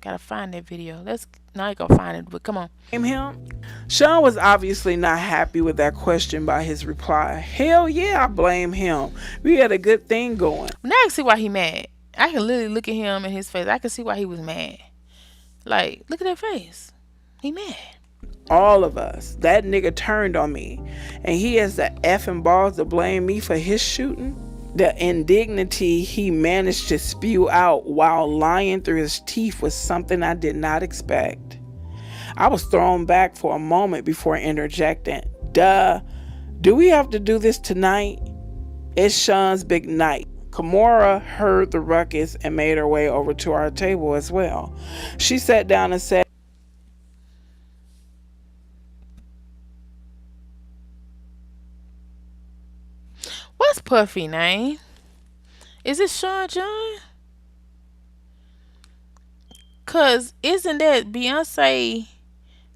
B: Gotta find that video. Let's now I go find it, but come on.
C: Him? Sean was obviously not happy with that question by his reply. Hell yeah, I blame him. We had a good thing going.
B: Now I can see why he mad. I can literally look at him in his face. I can see why he was mad. Like, look at that face. He mad.
C: All of us. That nigga turned on me. And he has the effing balls to blame me for his shooting. The indignity he managed to spew out while lying through his teeth was something I did not expect. I was thrown back for a moment before interjecting. Duh. Do we have to do this tonight? It's Sean's big night. Kimora heard the ruckus and made her way over to our table as well. She sat down and said,
B: What's Puffy name? Is it Sean John? Cause isn't that Beyonce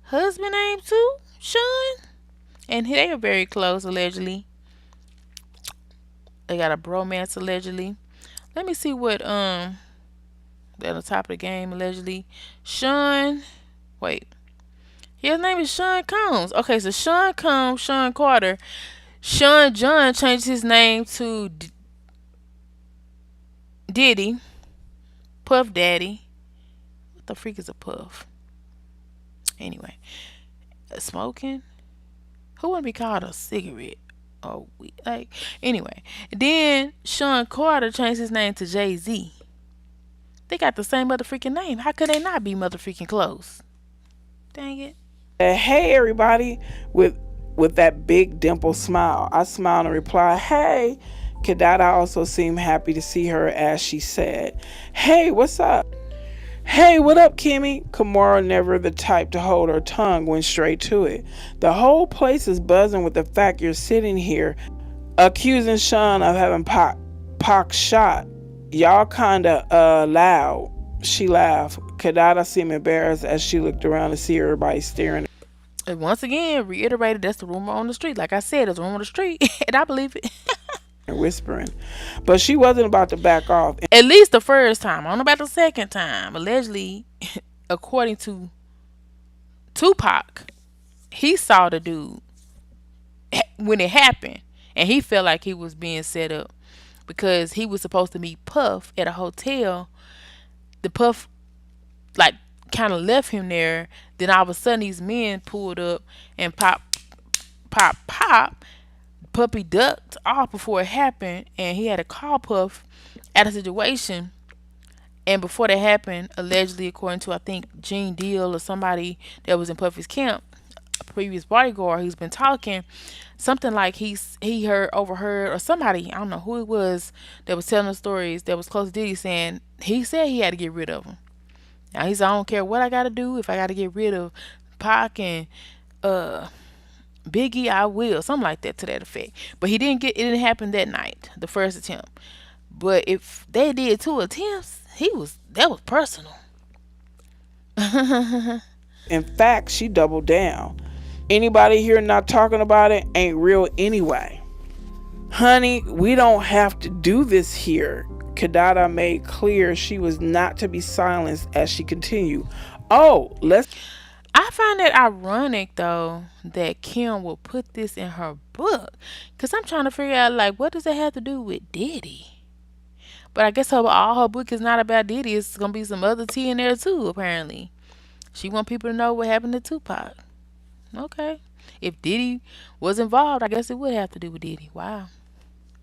B: husband name too? Sean? And they are very close allegedly. They got a bromance allegedly. Let me see what they're on the top of the game allegedly. Sean, wait, his name is Sean Combs. Okay, so Sean Combs, Sean Carter, Sean John changed his name to Diddy, Puff Daddy. What the freak is a puff? Anyway, smoking. Who wouldn't be called a cigarette? Oh, like anyway. Then Sean Carter changed his name to Jay Z. They got the same mother freaking name. How could they not be mother freaking close? Dang it.
C: Hey everybody, with that big dimple smile. I smiled and replied, hey. Kadada also seemed happy to see her as she said, hey, what's up? Hey, what up, Kimmy? Kimora, never the type to hold her tongue, went straight to it. The whole place is buzzing with the fact you're sitting here accusing Sean of having Pac shot. Y'all kinda loud. She laughed. Kadada seemed embarrassed as she looked around to see everybody staring.
B: And once again, reiterated that's the rumor on the street. Like I said, it's a rumor on the street, and I believe it.
C: and whispering. But she wasn't about to back off.
B: At least the first time. I don't know about the second time. Allegedly, according to Tupac, he saw the dude when it happened, and he felt like he was being set up because he was supposed to meet Puff at a hotel. The Puff like kind of left him there. Then all of a sudden, these men pulled up and pop. Puppy ducked off before it happened, and he had to call Puff at a situation. And before that happened, allegedly, according to I think Gene Deal or somebody that was in Puffy's camp, a previous bodyguard who's been talking, something like he heard overheard or somebody, I don't know who it was, that was telling the stories that was close to Diddy, saying he said he had to get rid of him. Now he said, I don't care what I gotta do, if I gotta get rid of Pac and uh Biggie, I will. Something like that to that effect. But it didn't happen that night, the first attempt. But if they did two attempts, that was personal.
C: In fact, she doubled down. Anybody here not talking about it ain't real anyway. Honey, we don't have to do this here. Kidada made clear she was not to be silenced as she continued. Oh, let's.
B: I find it ironic though that Kim will put this in her book, cause I'm trying to figure out like what does it have to do with Diddy? But I guess all her book is not about Diddy. It's gonna be some other tea in there too. Apparently, she want people to know what happened to Tupac. Okay, if Diddy was involved, I guess it would have to do with Diddy. Wow.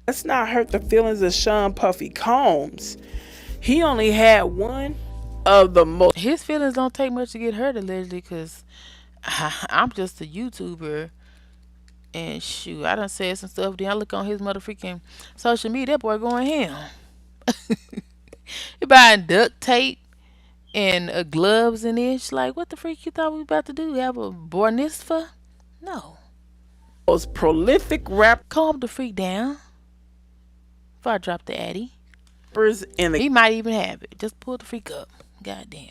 C: Let's not hurt the feelings of Sean Puffy Combs. He only had one of the most.
B: His feelings don't take much to get hurt allegedly, cause I'm just a YouTuber. And shoot, I done said some stuff. Then I look on his motherfucking social media. That boy going ham. He buying duct tape and gloves and ish. Like, what the freak you thought we about to do? Have a bar mitzvah? No.
C: Most prolific rappers
B: Calm the freak down. Before I drop the addy.
C: in the
B: He might even have it. Just pull the freak up. Goddamn.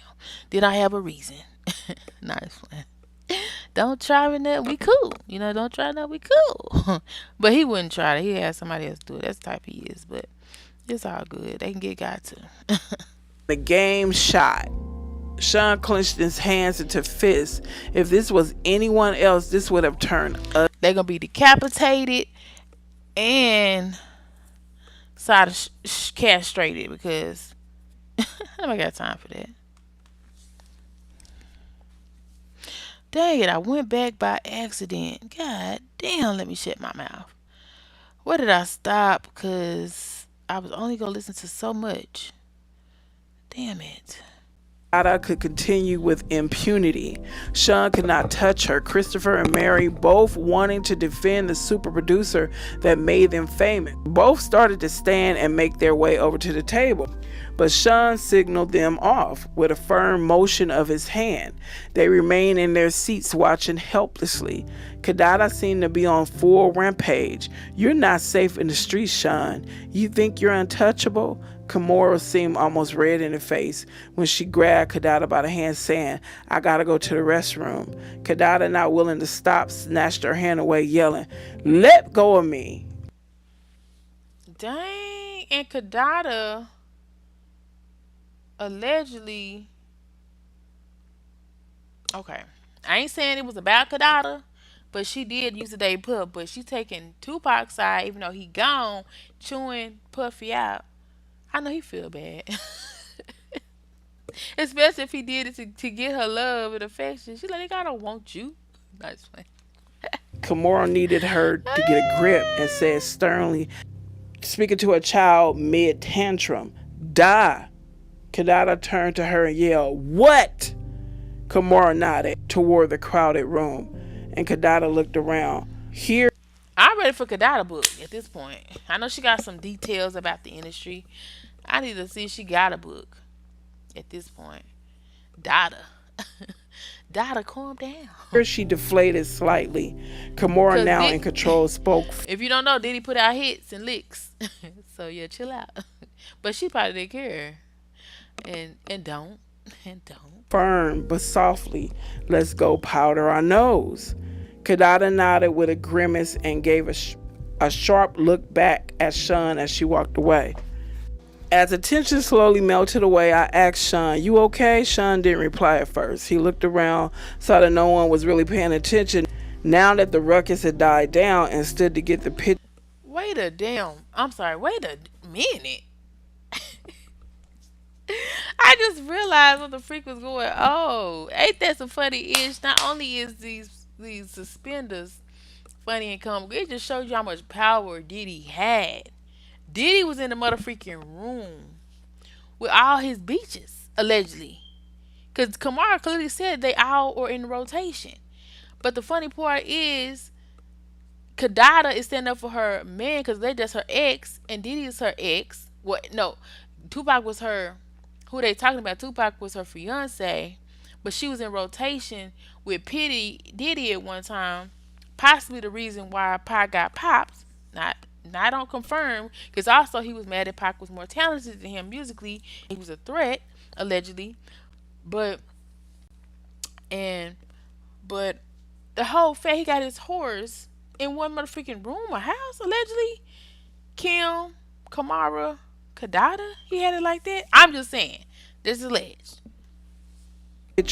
B: Did I have a reason? Nice one. Don't try nothing. We cool. Don't try nothing. We cool. But he wouldn't try it. He had somebody else do it. That's the type he is. But it's all good. They can get got to.
C: game shot. Sean clenched his hands into fists. If this was anyone else, this would have turned ugly.
B: They're going to be decapitated and side of castrated because I don't got time for that. Dang it, I went back by accident. God damn, let me shut my mouth. Where did I stop? Because I was only going to listen to so much. Damn it.
C: Ada could continue with impunity. Sean could not touch her. Christopher and Mary, both wanting to defend the super producer that made them famous, both started to stand and make their way over to the table. But Sean signaled them off with a firm motion of his hand. They remained in their seats watching helplessly. Kidada seemed to be on full rampage. You're not safe in the streets, Sean. You think you're untouchable? Kimura seemed almost red in the face when she grabbed Kidada by the hand, saying, I gotta go to the restroom. Kidada, not willing to stop, snatched her hand away, yelling, Let go of me.
B: Dang. And Kadada allegedly. Okay. I ain't saying it was about Kadada, but she did use the day Puff. But she taking Tupac's side, even though he gone, chewing Puffy out. I know he feel bad. Especially if he did it to get her love and affection. She like, I don't want you. Nice one.
C: Kimura needed her to get a grip and said sternly, speaking to a child mid tantrum, Die. Kidada turned to her and yelled, What? Kimura nodded toward the crowded room, and Kidada looked around. Here,
B: I'm ready for Kadada book at this point. I know she got some details about the industry. I need to see if she got a book at this point. Dada. Dada, calm down.
C: she deflated slightly. Kimura, now in control, spoke.
B: If you don't know, Diddy put out hits and licks. So yeah, chill out. But she probably didn't care. And don't. And don't.
C: Firm but softly. Let's go powder our nose. Kadada nodded with a grimace and gave a sharp look back at Sean as she walked away. As the tension slowly melted away, I asked Sean, "You okay?" Sean didn't reply at first. He looked around, saw that no one was really paying attention now that the ruckus had died down, and stood to get the picture.
B: Wait a damn. I'm sorry. Wait a minute. I just realized what the freak was going. Oh, ain't that some funny ish? Not only is these suspenders funny and comical, it just shows you how much power Diddy had. Diddy was in the motherfucking room with all his beaches, allegedly. Because Kamara clearly said they all are in rotation. But the funny part is, Kadada is standing up for her man because they're just her ex, and Diddy is her ex. What? No, Tupac was her. Who they talking about? Tupac was her fiance, but she was in rotation with Pity Diddy at one time. Possibly the reason why Pac got popped. Not I don't confirm because also he was mad that Pac was more talented than him musically. He was a threat allegedly, but and but the whole fact he got his horse in one motherfucking room or house allegedly. Kim, Kamara, Kadada, he had it like that. I'm just saying, this is alleged.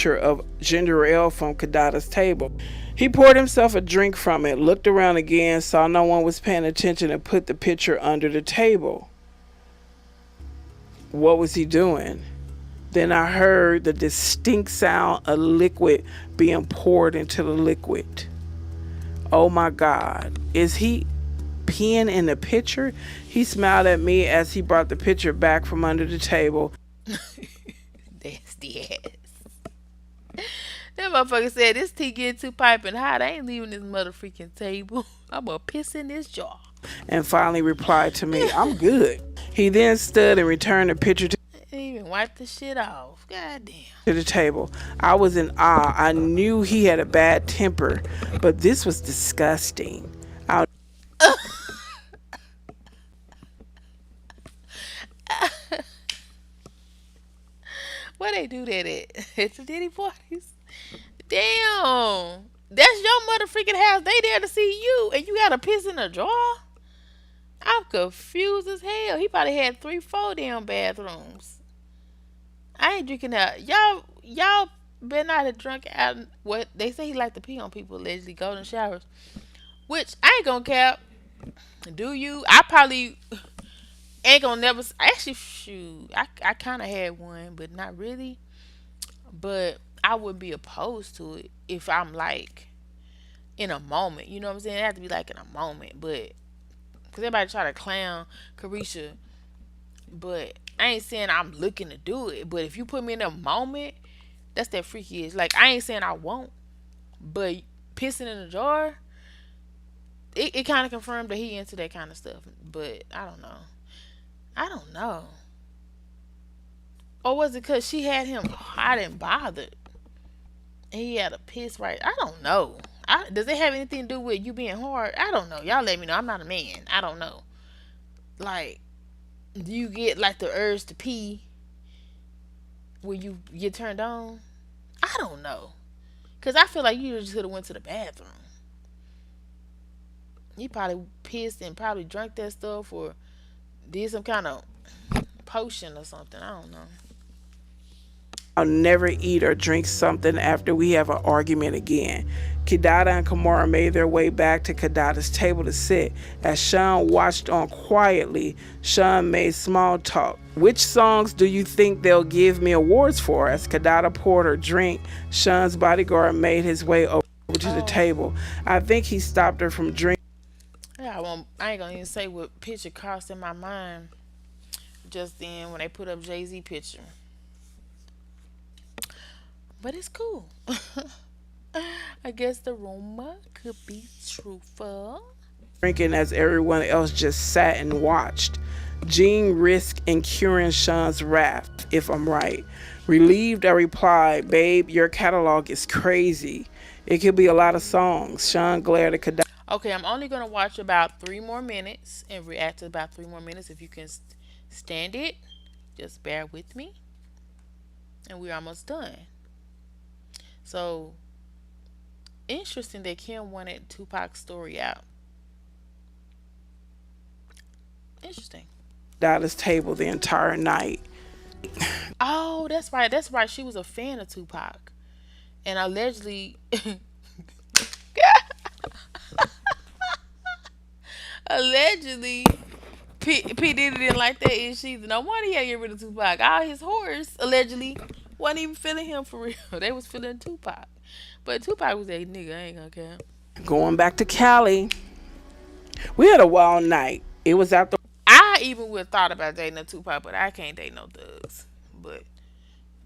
C: Of ginger ale from Kadada's table. He poured himself a drink from it, looked around again, saw no one was paying attention, and put the pitcher under the table. What was he doing? Then I heard the distinct sound of liquid being poured into the liquid. Oh my God. Is he peeing in the pitcher? He smiled at me as he brought the pitcher back from under the table.
B: Nasty ass. That motherfucker said this tea getting too piping hot. I ain't leaving this motherfucking table. I'm gonna piss in this jar.
C: And finally replied to me, "I'm good." He then stood and returned the pitcher
B: Ain't even wipe the shit off. God damn.
C: to the table. I was in awe. I knew he had a bad temper, but this was disgusting. I'll
B: Where they do that at? At the Diddy parties? Damn. That's your motherfucking house. They there to see you, and you got to piss in a jar? I'm confused as hell. He probably had 3, 4 damn bathrooms. I ain't drinking that. Y'all better not have drunk out. What they say he like to pee on people allegedly golden showers, which I ain't gonna cap. Do you? I probably ain't gonna never. Actually, shoot, I kind of had one, but not really. But I would be opposed to it if I'm like in a moment. You know what I'm saying? It have to be like in a moment, but because everybody try to clown Carisha, but I ain't saying I'm looking to do it. But if you put me in a moment, that's that freaky is. Like I ain't saying I won't, but pissing in a jar, it kind of confirmed that he into that kind of stuff. But I don't know. I don't know. Or was it because she had him hot and bothered? And he had a piss right. I don't know. Does it have anything to do with you being hard? I don't know. Y'all let me know. I'm not a man. I don't know. Like, do you get like the urge to pee when you get turned on? I don't know. Cause I feel like you just could have went to the bathroom. You probably pissed and probably drank that stuff or did some kind of potion or something. I don't know.
C: never eat or drink something after we have an argument again. Kidada and Kamara made their way back to Kadada's table to sit. As Sean watched on quietly, Sean made small talk. "Which songs do you think they'll give me awards for?" As Kadada poured her drink, Sean's bodyguard made his way over to the
B: Oh,
C: table. I think he stopped her from drinking.
B: yeah. I ain't gonna even say what picture crossed in my mind just then when they put up Jay Z picture. But it's cool. I guess the rumor could be truthful.
C: Drinking as everyone else just sat and watched. Jean risked incurring Sean's wrath, if I'm right. Relieved, I replied, "Babe, your catalog is crazy. It could be a lot of songs." Sean glared at Kadada.
B: Okay, I'm only gonna watch about 3 more minutes and react to about 3 more minutes. If you can stand it, just bear with me. and we're almost done. So interesting that Kim wanted Tupac's story out. Interesting.
C: Dallas table the entire night.
B: Oh, that's right. That's right. She was a fan of Tupac, and allegedly, allegedly, P Diddy didn't like that ish either. No wonder he had to get rid of Tupac. All his horse allegedly wasn't even feeling him for real. They was feeling Tupac, but Tupac was that nigga. I ain't gonna care.
C: Going back to Cali, we had a wild night. It was out the
B: I even would have thought about dating a Tupac, but I can't date no thugs. But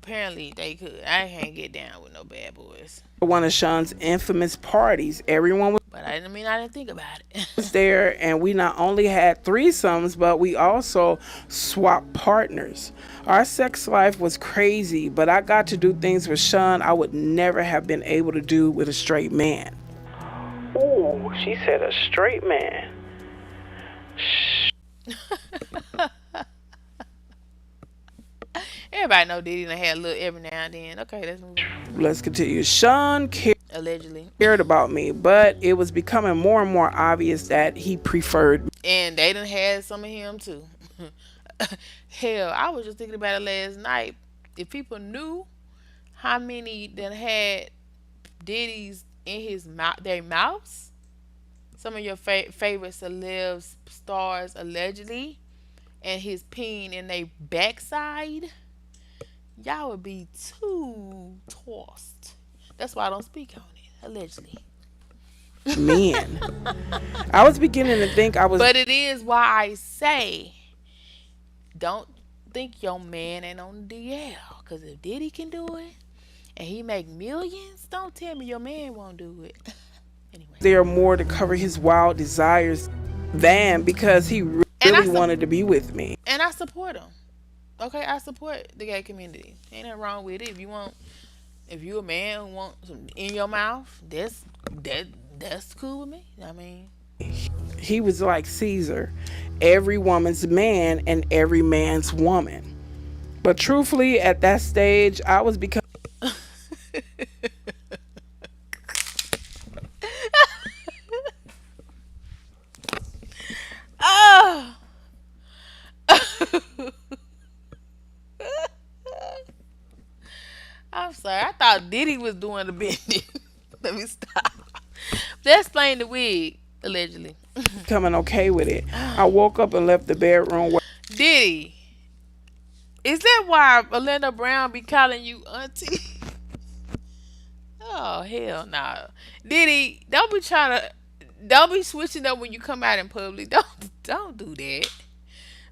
B: apparently they could. I can't get down with no bad boys.
C: one of Sean's infamous parties. Everyone
B: But I didn't mean I didn't think about it.
C: was there, and we not only had threesomes, but we also swapped partners. Our sex life was crazy, but I got to do things with Sean I would never have been able to do with a straight man. Ooh, she said a straight man.
B: Everybody know Diddy done had a little every now and then. Okay, let's move on.
C: Let's continue. Sean
B: Allegedly.
C: cared about me, but it was becoming more and more obvious that he preferred me.
B: And they done had some of him too. Hell, I was just thinking about it last night. If people knew how many done had Diddy's in his mouth, their mouths, some of your favorite celebs, stars, allegedly, and his peen in their backside, y'all would be too tossed. That's why I don't speak on it. Allegedly.
C: Men. I was beginning to think I was
B: But it is why I say, don't think your man ain't on the DL. Cause if Diddy can do it and he make millions, don't tell me your man won't do it. Anyway.
C: there more to cover his wild desires than because he really wanted to be with me.
B: And I support him. Okay, I support the gay community. Ain't nothing wrong with it. If you a man who wants some in your mouth, that's cool with me. I mean,
C: He was like Caesar, every woman's man and every man's woman. But truthfully, at that stage, I was becoming
B: oh. I'm sorry. I thought Diddy was doing the bending. Let me stop. Let's explain the wig, allegedly.
C: becoming okay with it. I woke up and left the bedroom
B: Diddy, is that why Belinda Brown be calling you auntie? Oh hell no, Diddy, don't be switching up when you come out in public. Don't do that.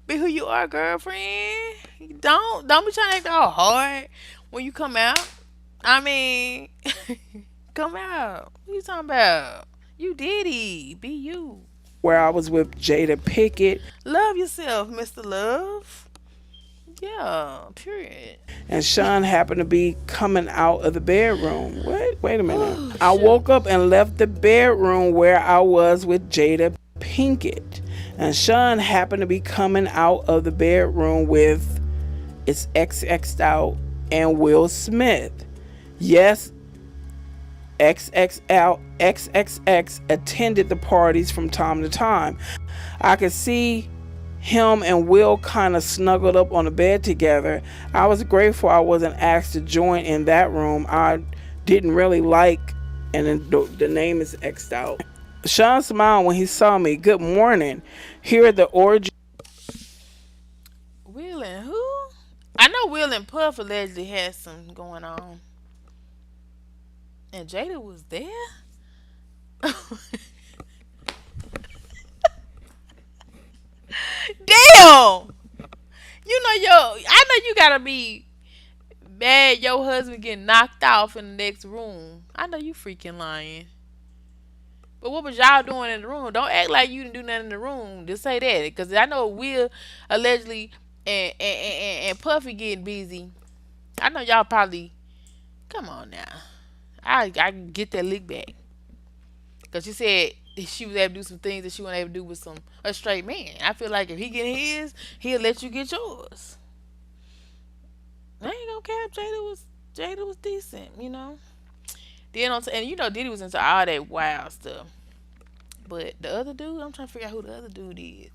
B: Be who you are, girlfriend. Don't be trying to act all hard when you come out. I mean, come out. What you talking about? You Diddy, be you.
C: where I was with Jada Pickett,
B: Love yourself, Mr. Love. Yeah, period.
C: and Sean happened to be coming out of the bedroom. What? Wait a minute. I woke up and left the bedroom where I was with Jada Pinkett, and Sean happened to be coming out of the bedroom with its XX'd out and Will Smith. Yes, XXX attended the parties from time to time. I could see him and Will kind of snuggled up on the bed together. I was grateful I wasn't asked to join in that room. I didn't really like, and the name is X'd out. Sean smiled when he saw me. Good morning. Here at the orgy.
B: Will and who? I know Will and Puff allegedly had some going on. And Jada was there? Damn! I know you gotta be mad your husband getting knocked off in the next room. I know you freaking lying. But what was y'all doing in the room? Don't act like you didn't do nothing in the room. Just say that. Because I know Will allegedly and Puffy getting busy. I know y'all probably. Come on now. I can get that lick back. Because she said she was able to do some things that she wasn't able to do with a straight man. I feel like if he get his, he'll let you get yours. I ain't gonna cap. Jada was decent, you know. Then and you know Diddy was into all that wild stuff. But the other dude, I'm trying to figure out who the other dude is.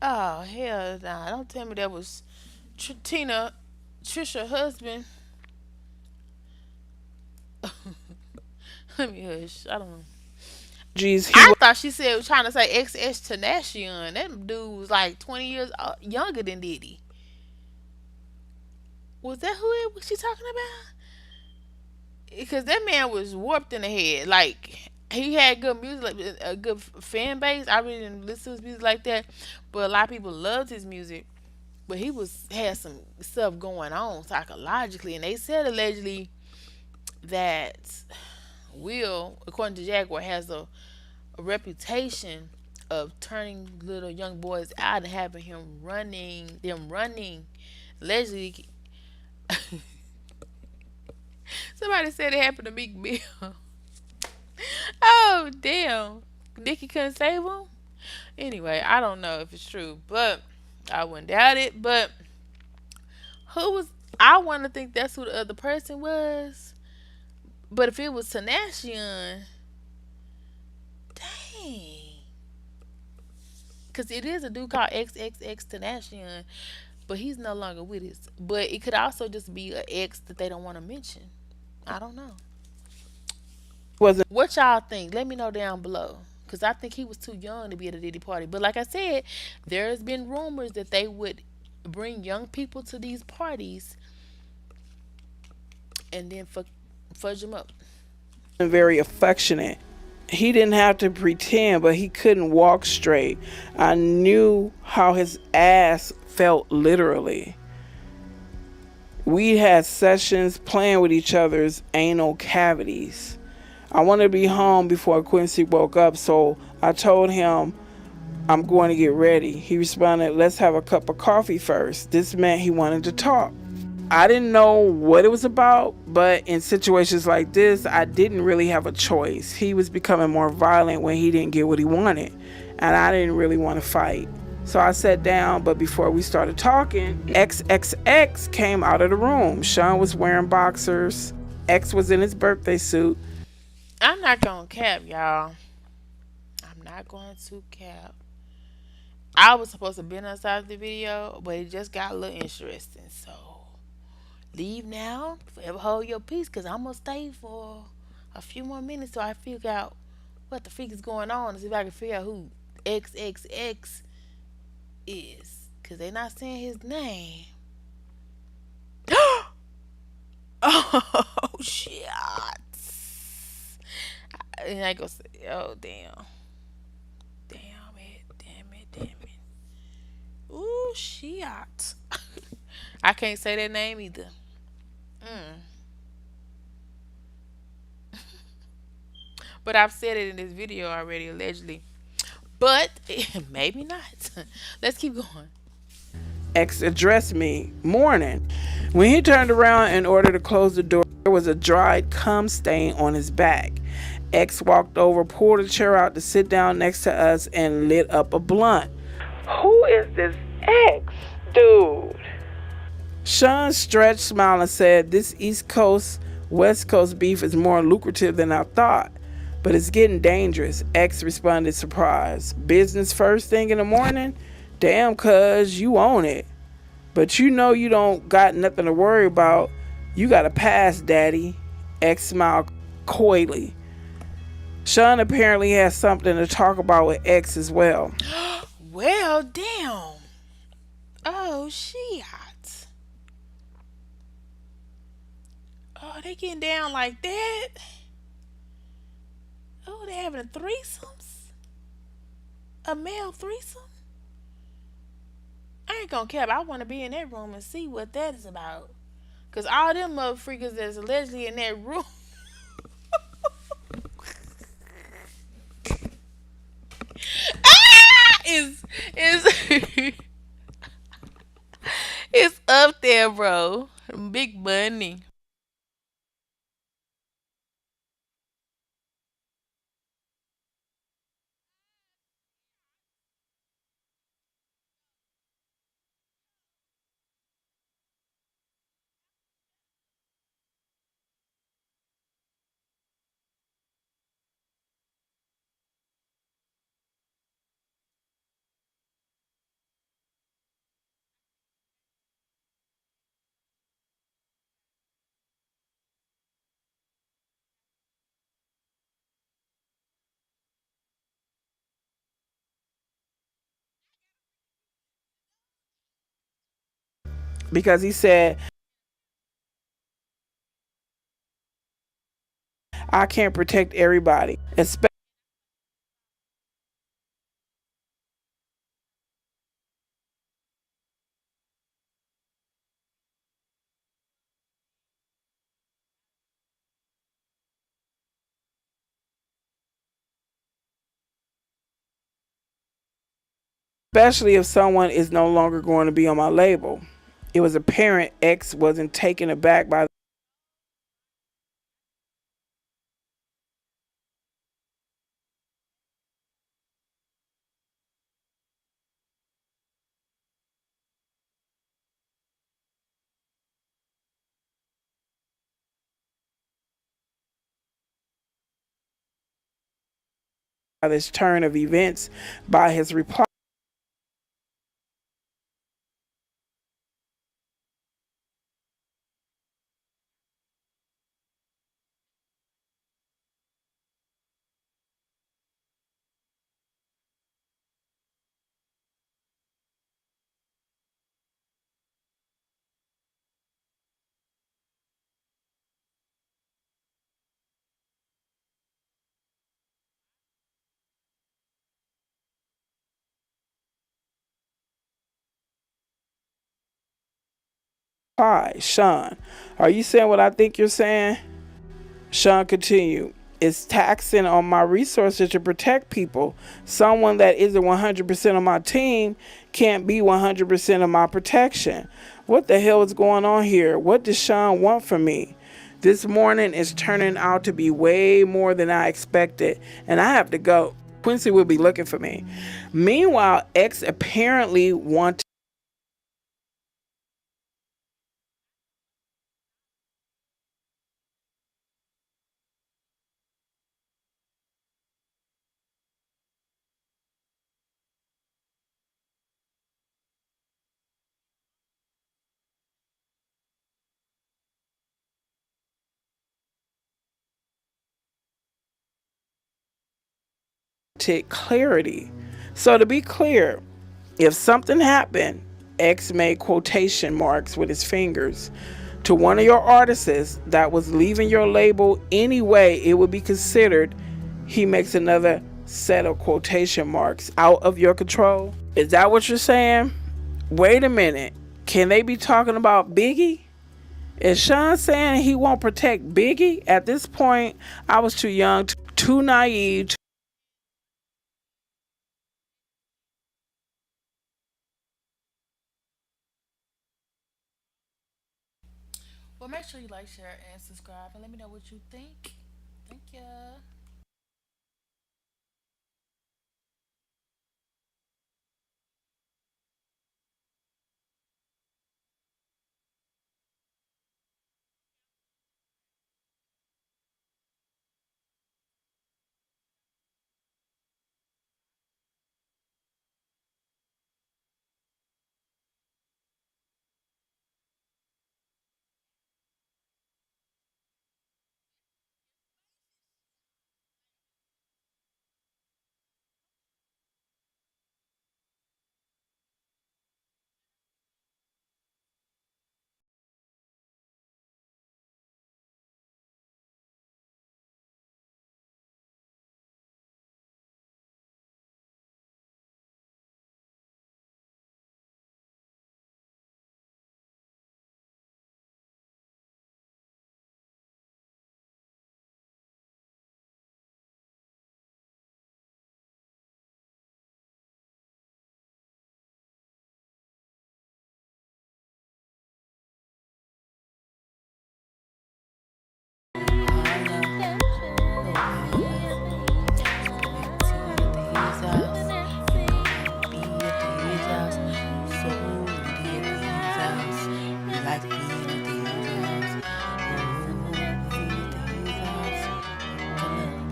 B: Oh hell nah! Don't tell me that was Tina, Trisha husband. Let me hush. I don't know.
C: Geez, he
B: I
C: was
B: thought she said was trying to say XS Tenacion. That dude was like 20 years younger than Diddy. Was that who it was she talking about? Because that man was warped in the head. Like he had good music, like a good fan base. I really didn't listen to his music like that, but a lot of people loved his music. But he was had some stuff going on psychologically, and they said allegedly that Will, according to Jaguar, has a reputation of turning little young boys out and having them running. Allegedly, somebody said it happened to Meek Mill. Oh damn, Nicki couldn't save him. Anyway, I don't know if it's true, but I wouldn't doubt it. But who was? I want to think that's who the other person was. But if it was Tenacion, dang, because it is a dude called XXX Tenacion, but he's no longer with us. But it could also just be an ex that they don't want to mention. I don't know.
C: wasn't
B: What y'all think? Let me know down below. Because I think he was too young to be at a Diddy party. But like I said, there's been rumors that they would bring young people to these parties and then fudge them up.
C: very affectionate. He didn't have to pretend, but he couldn't walk straight. I knew how his ass felt literally. We had sessions playing with each other's anal cavities. I wanted to be home before Quincy woke up, so I told him I'm going to get ready. He responded, "Let's have a cup of coffee first." This meant he wanted to talk. I didn't know what it was about, but in situations like this, I didn't really have a choice. He was becoming more violent when he didn't get what he wanted, and I didn't really want to fight. So I sat down, but before we started talking, XXX came out of the room. Sean was wearing boxers. X was in his birthday suit.
B: I'm not going to cap, y'all. I'm not going to cap. I was supposed to be inside the video, but it just got a little interesting. So leave now. Forever hold your peace, because I'm going to stay for a few more minutes so I figure out what the freak is going on and see if I can figure out who XXX is. Because they're not saying his name. Oh, shit. And I go say, oh, damn. Damn it. Damn it. Damn it. Ooh, shit. I can't say that name either. Mm. But I've said it in this video already, allegedly. But maybe not. Let's keep going.
C: X addressed me. Morning. When he turned around in order to close the door, there was a dried cum stain on his back. X walked over, pulled a chair out to sit down next to us, and lit up a blunt. Who is this X dude? Sean stretched, smiled, and said, "This East Coast, West Coast beef is more lucrative than I thought, but it's getting dangerous." X responded, surprised. "Business first thing in the morning? Damn, cuz, you own it. But you know you don't got nothing to worry about. You got a pass, daddy." X smiled coyly. Sean apparently has something to talk about with X as well.
B: Well, damn. Oh, shit. Oh, they getting down like that? Oh, they having threesomes? A male threesome? I ain't gonna cap. I want to be in that room and see what that is about. Because all them motherfuckers that's allegedly in that room. is it's up there, bro. Big money.
C: because he said, I can't protect everybody, especially if someone is no longer going to be on my label. It was apparent X wasn't taken aback by this turn of events by his reply. Hi, Sean, are you saying what I think you're saying? Sean continued, it's taxing on my resources to protect people. Someone that isn't 100% on my team can't be 100% of my protection. What the hell is going on here? What does Sean want from me? This morning is turning out to be way more than I expected, and I have to go. Quincy will be looking for me. Meanwhile, X apparently wanted. Clarity. So to be clear, if something happened, X made quotation marks with his fingers to one of your artists that was leaving your label anyway, it would be considered he makes another set of quotation marks out of your control. Is that what you're saying? Wait a minute. Can they be talking about Biggie? Is Sean saying he won't protect Biggie? At this point, I was too young, too naive.
B: Well, make sure you like, share, and subscribe, and let me know what you think. Thank you.